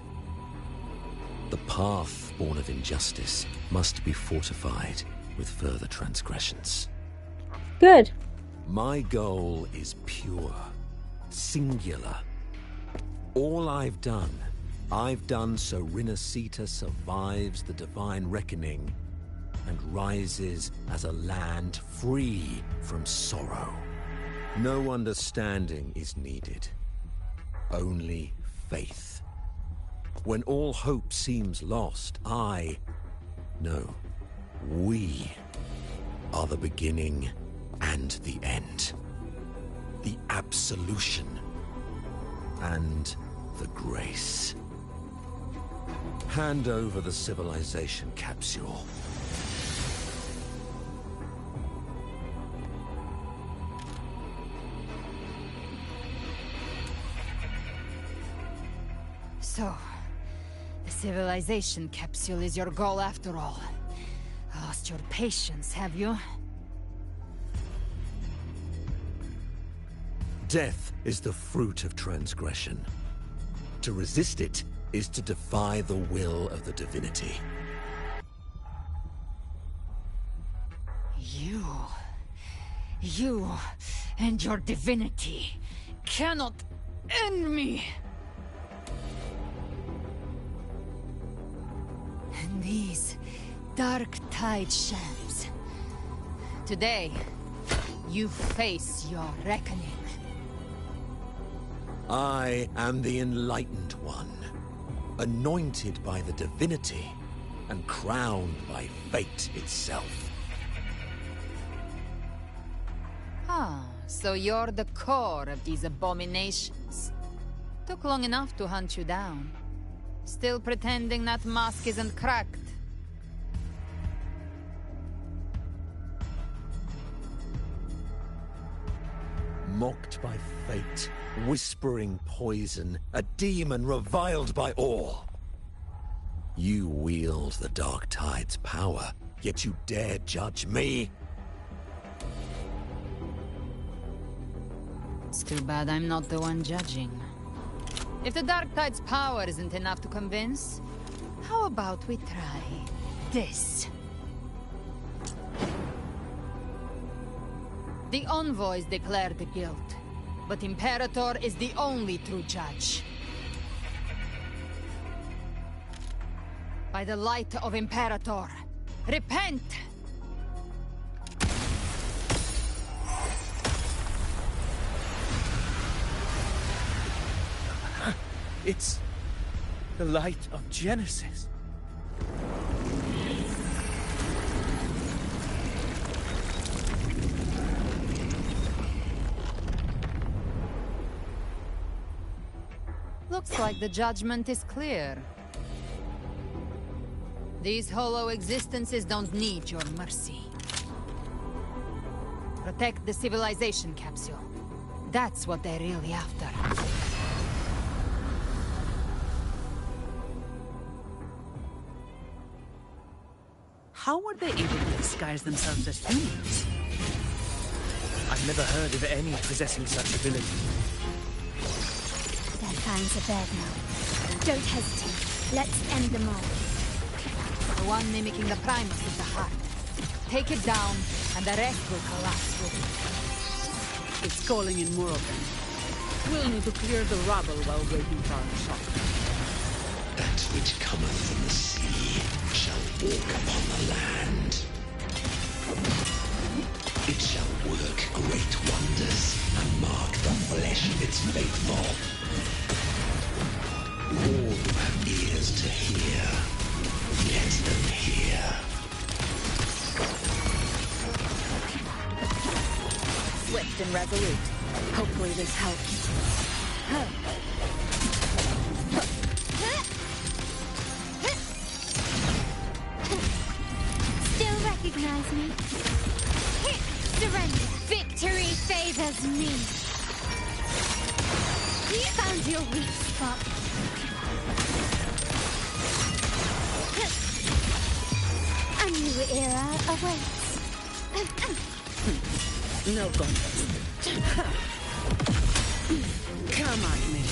The path born of injustice must be fortified with further transgressions. Good. My goal is pure, singular. All I've done so Rinascita survives the divine reckoning and rises as a land free from sorrow. No understanding is needed, only faith. When all hope seems lost, we are the beginning and the end. The absolution and the grace. Hand over the civilization capsule. So, the civilization capsule is your goal after all. Lost your patience, have you? Death is the fruit of transgression. To resist it is to defy the will of the divinity. You and your divinity cannot end me! And these dark tide shams. Today, you face your reckoning. I am the Enlightened One, anointed by the divinity and crowned by fate itself. Ah, so you're the core of these abominations. Took long enough to hunt you down. Still pretending that mask isn't cracked. Mocked by fate, whispering poison, a demon reviled by all. You wield the Dark Tide's power, yet you dare judge me? It's too bad I'm not the one judging. If the Dark Tide's power isn't enough to convince, how about we try this? The envoys declare the guilt, but Imperator is the only true judge. By the light of Imperator, repent! It's the light of Genesis. Looks like the judgment is clear. These hollow existences don't need your mercy. Protect the civilization capsule. That's what they're really after. How were they able to disguise themselves as humans? I've never heard of any possessing such ability. Their fangs are bared now. Don't hesitate. Let's end them all. The one mimicking the Primus is the heart. Take it down, and the rest will collapse with it. It's calling in more of them. We'll need to clear the rubble while waiting for our shot. That which cometh from the sea shall walk upon the land. It shall work great wonders and mark the flesh of its faithful. All who have ears to hear, let them hear. Swift and resolute. Hopefully this helps. Still recognize me? Surrender. Victory favors me. You found your weak spot. A new era awaits. No contest. Come at me.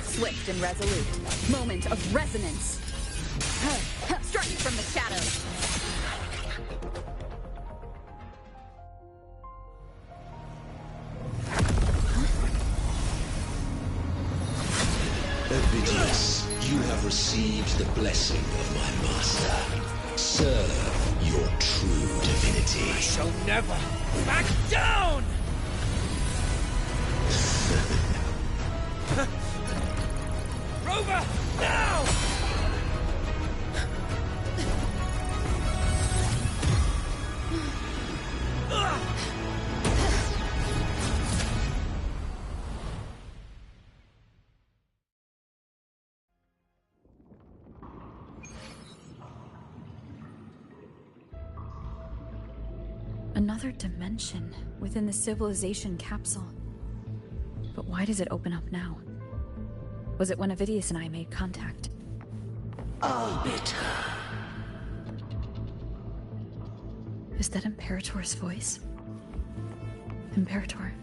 Swift and resolute. Moment of resonance. Strike from the shadows. Ovidius, you have received the blessing of my master. Serve your true divinity. I shall never back down! Rover, now! Another dimension within the civilization capsule. But why does it open up now? Was it when Ovidius and I made contact? Arbiter. Is that Imperator's voice? Imperator,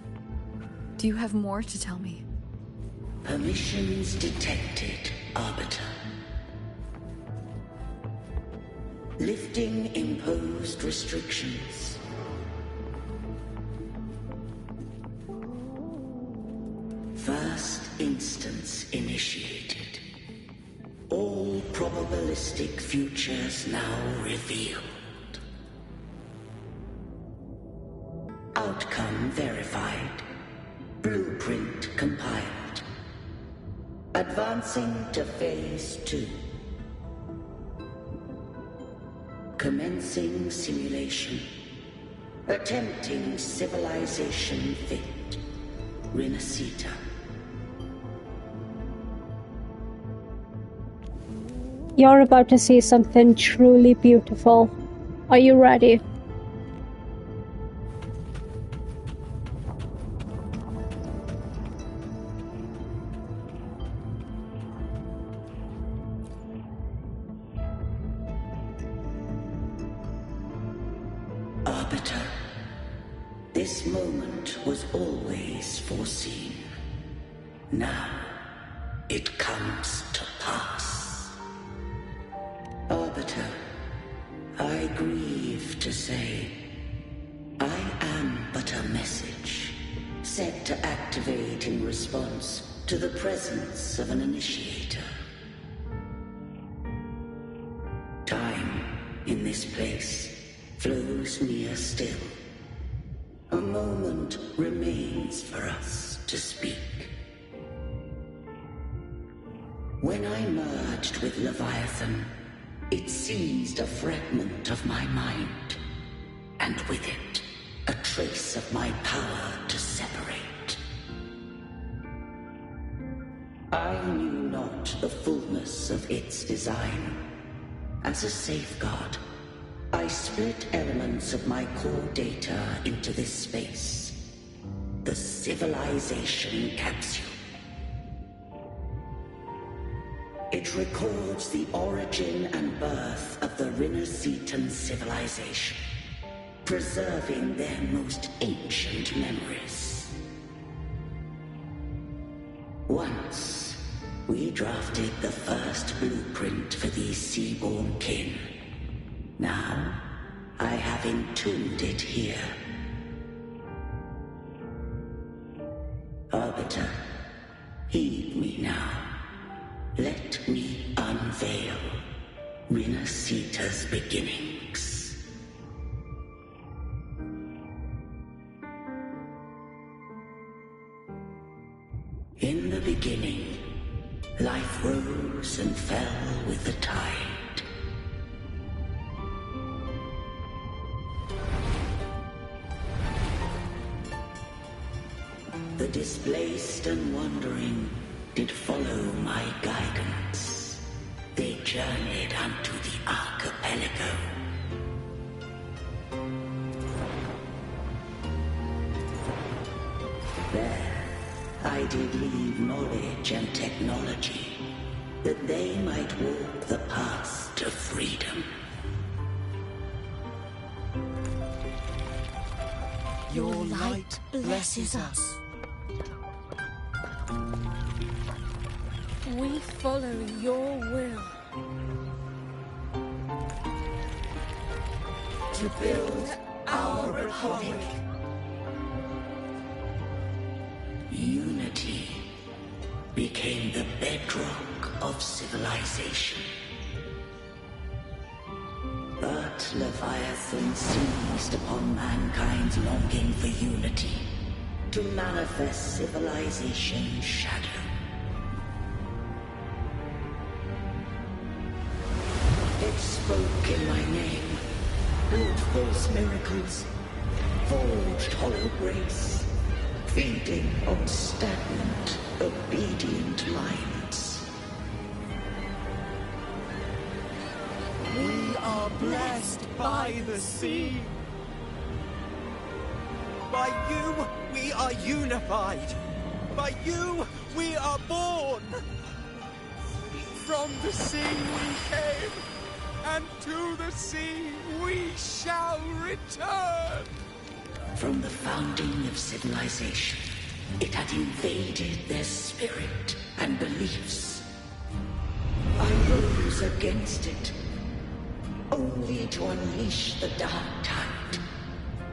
do you have more to tell me? Permissions detected, Arbiter. Lifting imposed restrictions. First instance initiated. All probabilistic futures now revealed. Outcome verified. Blueprint compiled. Advancing to phase 2. Commencing simulation. Attempting civilization fit. Renacita. You're about to see something truly beautiful. Are you ready? Arbiter, this moment was always foreseen. Now, it comes to pass. Arbiter, I grieve to say, I am but a message, set to activate in response to the presence of an initiator. Time, in this place, flows near still. A moment remains for us to speak. When I merged with Leviathan, it seized a fragment of my mind, and with it, a trace of my power to separate. I knew not the fullness of its design. As a safeguard, I split elements of my core data into this space, the civilization capsule. It records the origin and birth of the Rinascitan civilization, preserving their most ancient memories. Once, we drafted the first blueprint for these seaborn kin. Now, I have entombed it here. Arbiter, heed me now. Let me unveil Rinascita's beginnings. In the beginning, life rose and fell with the tide. The displaced and wandering did follow my guidance. They journeyed unto the archipelago. There, I did leave knowledge and technology, that they might walk the path to freedom. Your light blesses us. We follow your will. To build our republic. Unity became the bedrock of civilization. But Leviathan seized upon mankind's longing for unity to manifest civilization's shadow. It spoke in my name, wrought false miracles, forged hollow grace, feeding on stagnant, obedient minds. We are blessed by the sea. By you, we are unified. By you, we are born. From the sea we came, and to the sea we shall return. From the founding of civilization, it had invaded their spirit and beliefs. I rose against it, only to unleash the dark tide.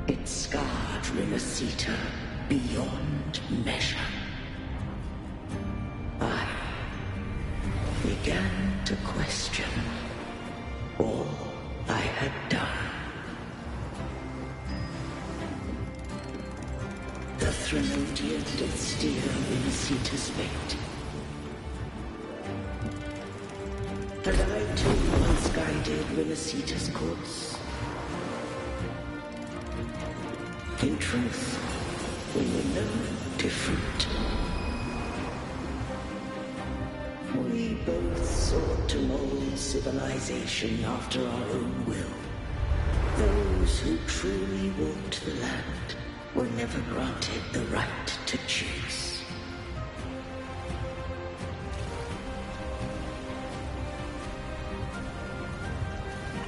It scarred Rinascita beyond measure. I began to question all I had done. The Threnodian did steer Rinascita's fate. And I too once guided Rinascita's course. In truth, we were no different. We both sought to mold civilization after our own will. Those who truly walked the land were never granted the right to choose.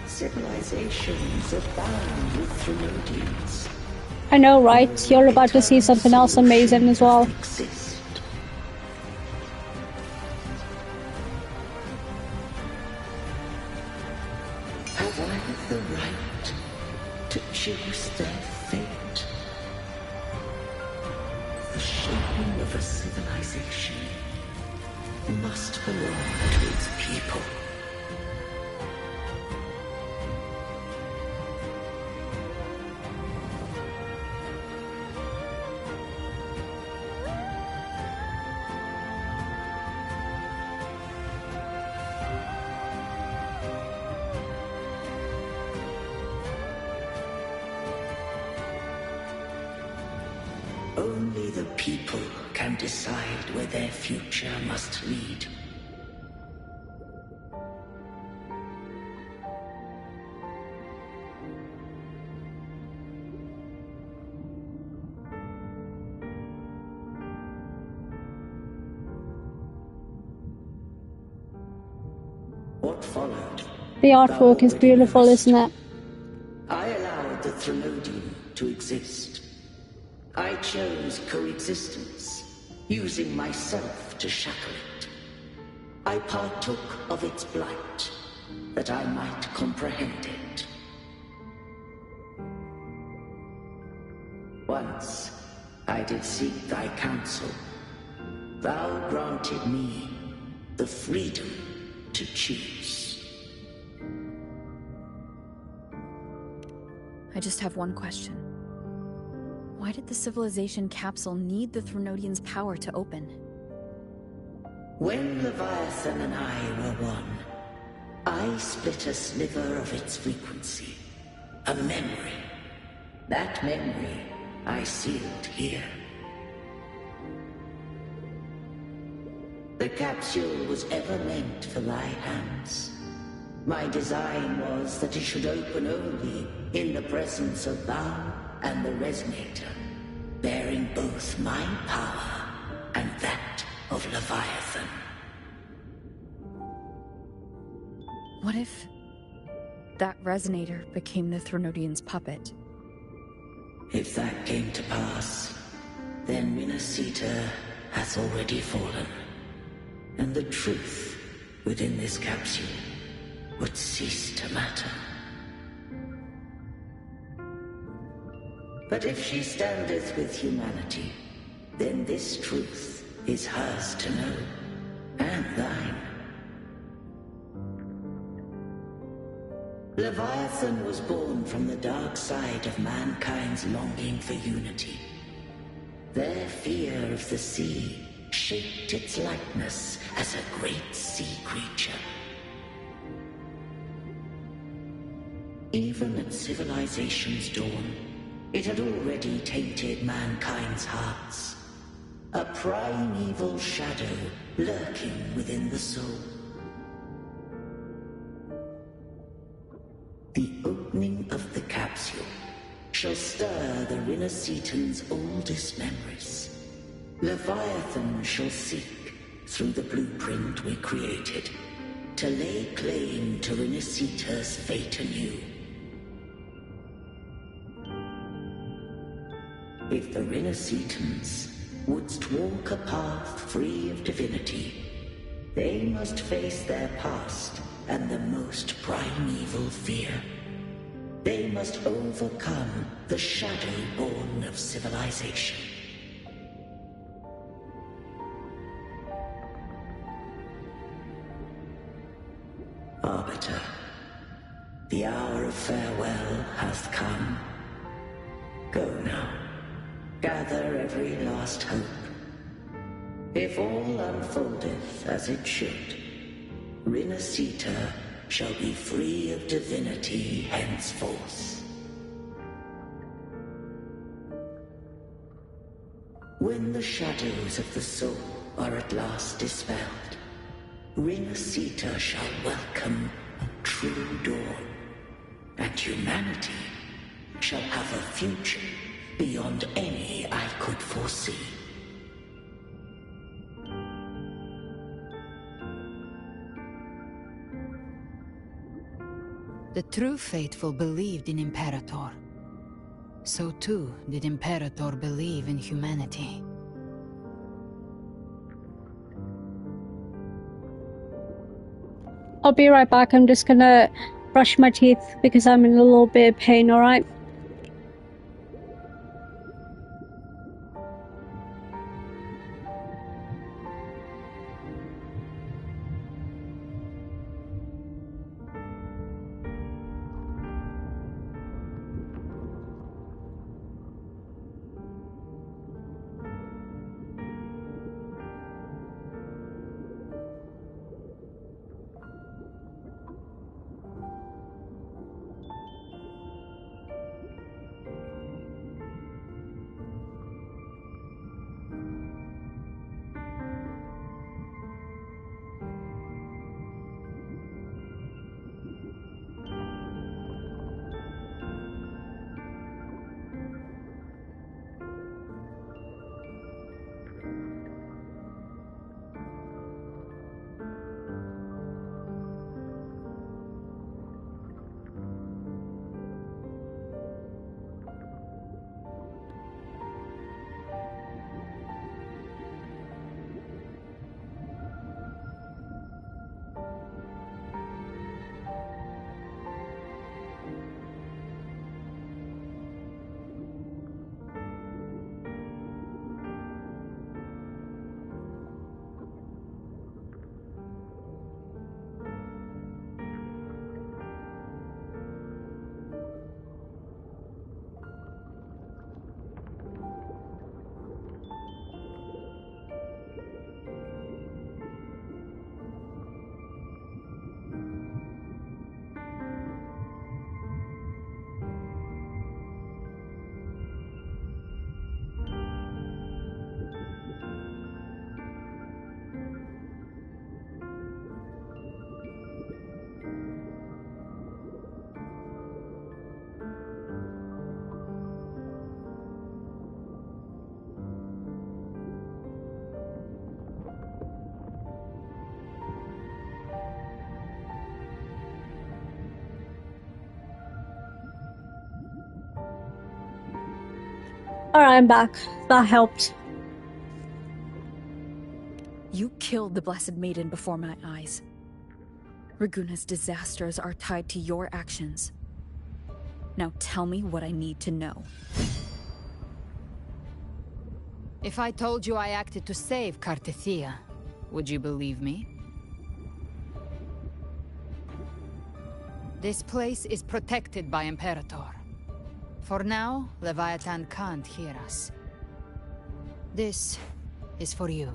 Civilizations abound with Threnodians. I know, right? You're about to see something else amazing as well. Exist. Have I the right to choose their fate? The shaping of a civilization must belong to its people. Only the people can decide where their future must lead. What followed? The artwork is beautiful, isn't it? I allowed the Threnodium to exist. I chose coexistence, using myself to shackle it. I partook of its blight, that I might comprehend it. Once I did seek thy counsel. Thou granted me the freedom to choose. I just have one question. Why did the civilization capsule need the Threnodian's power to open? When Leviathan and I were one, I split a sliver of its frequency. A memory. That memory I sealed here. The capsule was ever meant for thy hands. My design was that it should open only in the presence of thou and the Resonator, bearing both my power and that of Leviathan. What if that Resonator became the Threnodian's puppet? If that came to pass, then Minasita has already fallen, and the truth within this capsule would cease to matter. But if she standeth with humanity, then this truth is hers to know, and thine. Leviathan was born from the dark side of mankind's longing for unity. Their fear of the sea shaped its likeness as a great sea creature. Even at civilization's dawn, it had already tainted mankind's hearts. A primeval shadow lurking within the soul. The opening of the capsule shall stir the Rinascitan's oldest memories. Leviathan shall seek, through the blueprint we created, to lay claim to Rinascita's fate anew. If the Rinascitans wouldst walk a path free of divinity, they must face their past and the most primeval fear. They must overcome the shadow born of civilization. Arbiter, the hour of farewell hath come. Go now. Gather every last hope. If all unfoldeth as it should, Rinascita shall be free of divinity henceforth. When the shadows of the soul are at last dispelled, Rinascita shall welcome a true dawn, and humanity shall have a future beyond any I could foresee. The true faithful believed in Imperator. So too did Imperator believe in humanity. I'll be right back. I'm just gonna brush my teeth because I'm in a little bit of pain, alright? Alright, I'm back. That helped. You killed the Blessed Maiden before my eyes. Raguna's disasters are tied to your actions. Now tell me what I need to know. If I told you I acted to save Cartethia, would you believe me? This place is protected by Imperator. For now, Leviathan can't hear us. This is for you.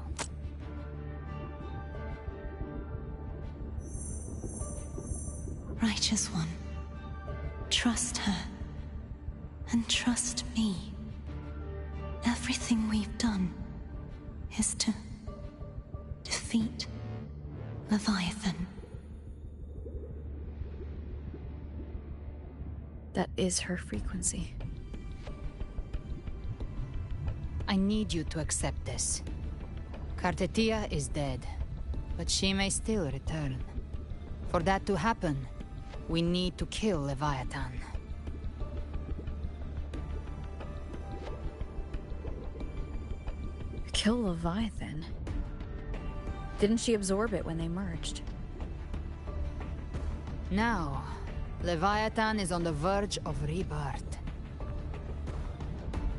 Righteous One, trust her. And trust me. Everything we've done is to defeat Leviathan. That is her frequency. I need you to accept this. Cartethia is dead, but she may still return. For that to happen, we need to kill Leviathan. Kill Leviathan? Didn't she absorb it when they merged? Now, Leviathan is on the verge of rebirth.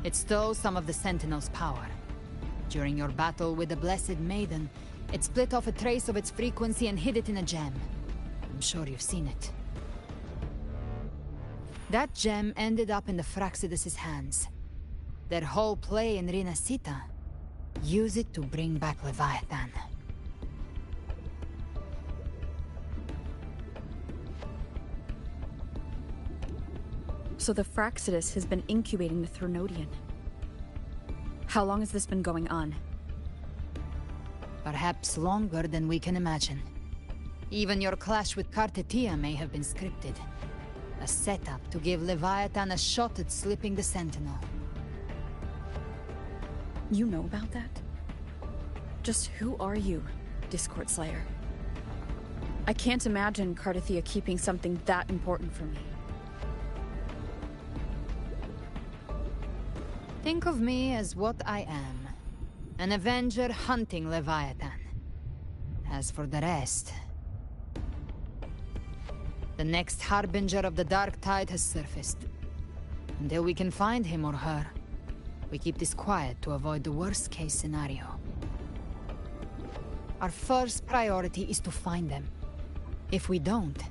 It stole some of the Sentinel's power. During your battle with the Blessed Maiden, it split off a trace of its frequency and hid it in a gem. I'm sure you've seen it. That gem ended up in the Fraxidus' hands. Their whole play in Rinasita. Use it to bring back Leviathan. So the Fraxidus has been incubating the Thronodian. How long has this been going on? Perhaps longer than we can imagine. Even your clash with Cartethia may have been scripted. A setup to give Leviathan a shot at slipping the Sentinel. You know about that? Just who are you, Discord Slayer? I can't imagine Cartethia keeping something that important from me. Think of me as what I am. An Avenger hunting Leviathan. As for the rest... The next Harbinger of the Dark Tide has surfaced. Until we can find him or her, we keep this quiet to avoid the worst-case scenario. Our first priority is to find them. If we don't,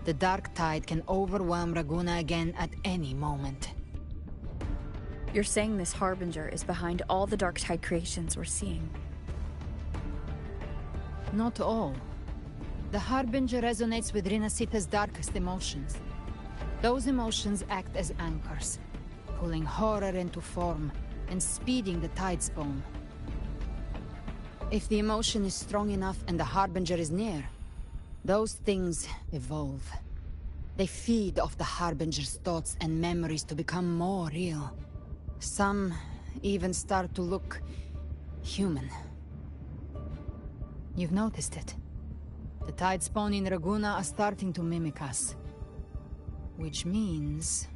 the Dark Tide can overwhelm Raguna again at any moment. You're saying this Harbinger is behind all the Dark Tide creations we're seeing? Not all. The Harbinger resonates with Rinasita's darkest emotions. Those emotions act as anchors, pulling horror into form and speeding the Tidespawn. If the emotion is strong enough and the Harbinger is near, those things evolve. They feed off the Harbinger's thoughts and memories to become more real. Some even start to look human. You've noticed it. The Tidespawn in Raguna are starting to mimic us. Which means...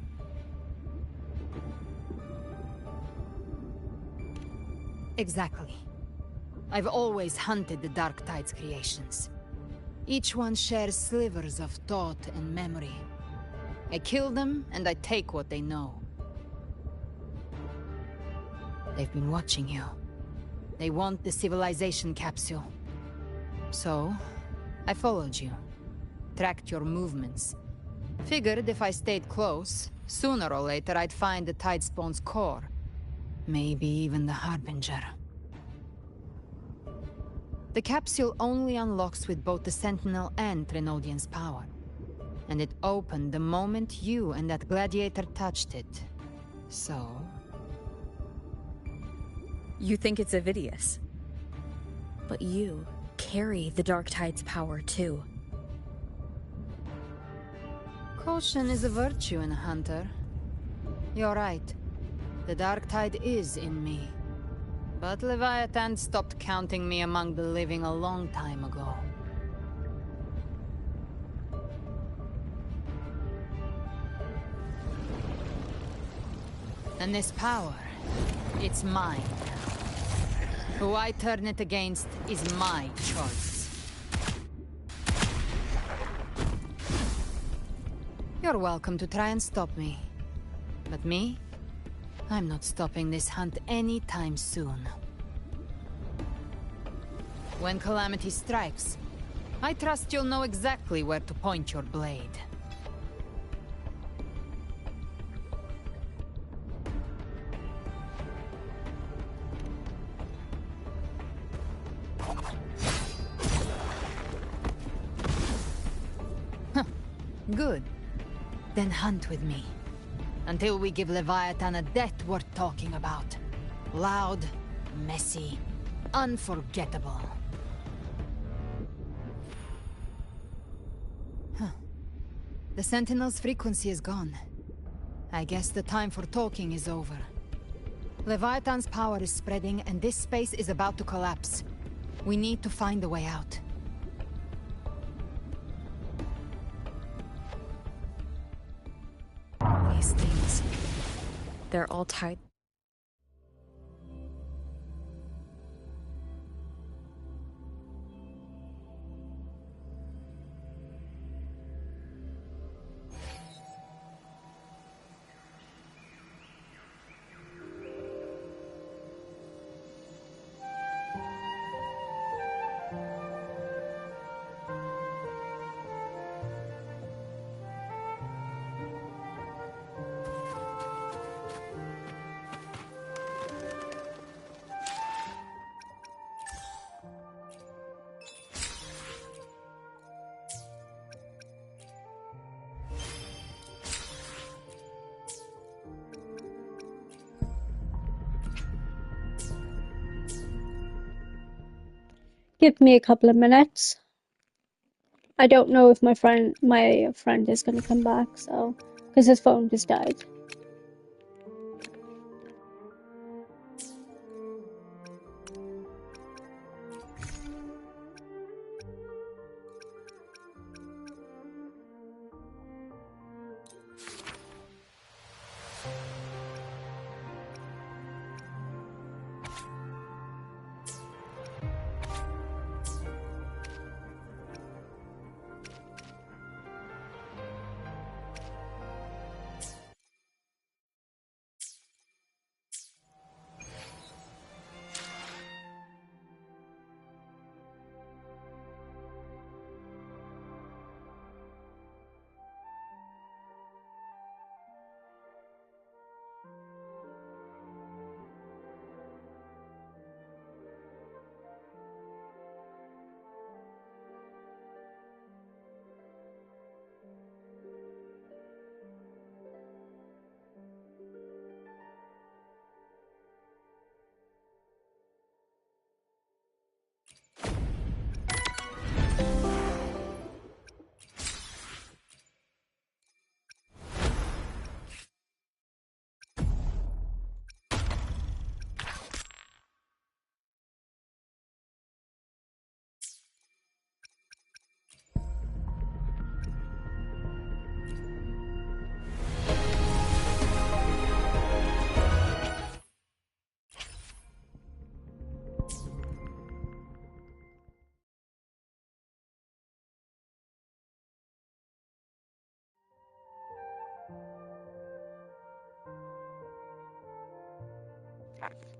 Exactly. I've always hunted the Dark Tide's creations. Each one shares slivers of thought and memory. I kill them, and I take what they know. They've been watching you. They want the civilization capsule. So, I followed you. Tracked your movements. Figured if I stayed close, sooner or later I'd find the Tidespawn's core. Maybe even the Harbinger. The capsule only unlocks with both the Sentinel and Threnodian's power. And it opened the moment you and that Gladiator touched it. So... You think it's Avidius. But you carry the Dark Tide's power, too. Caution is a virtue in a hunter. You're right. The Dark Tide is in me. But Leviathan stopped counting me among the living a long time ago. And this power It's mine. Who I turn it against is my choice. You're welcome to try and stop me. But me? I'm not stopping this hunt anytime soon. When calamity strikes, I trust you'll know exactly where to point your blade. Good. Then hunt with me. Until we give Leviathan a death worth talking about. Loud, messy, unforgettable. The Sentinel's frequency is gone. I guess the time for talking is over. Leviathan's power is spreading and this space is about to collapse. We need to find a way out. These things, they're all tied. Give me a couple of minutes. I don't know if my friend is gonna come back, so because his phone just died.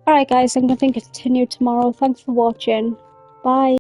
Alright guys, I'm going to continue tomorrow. Thanks for watching. Bye.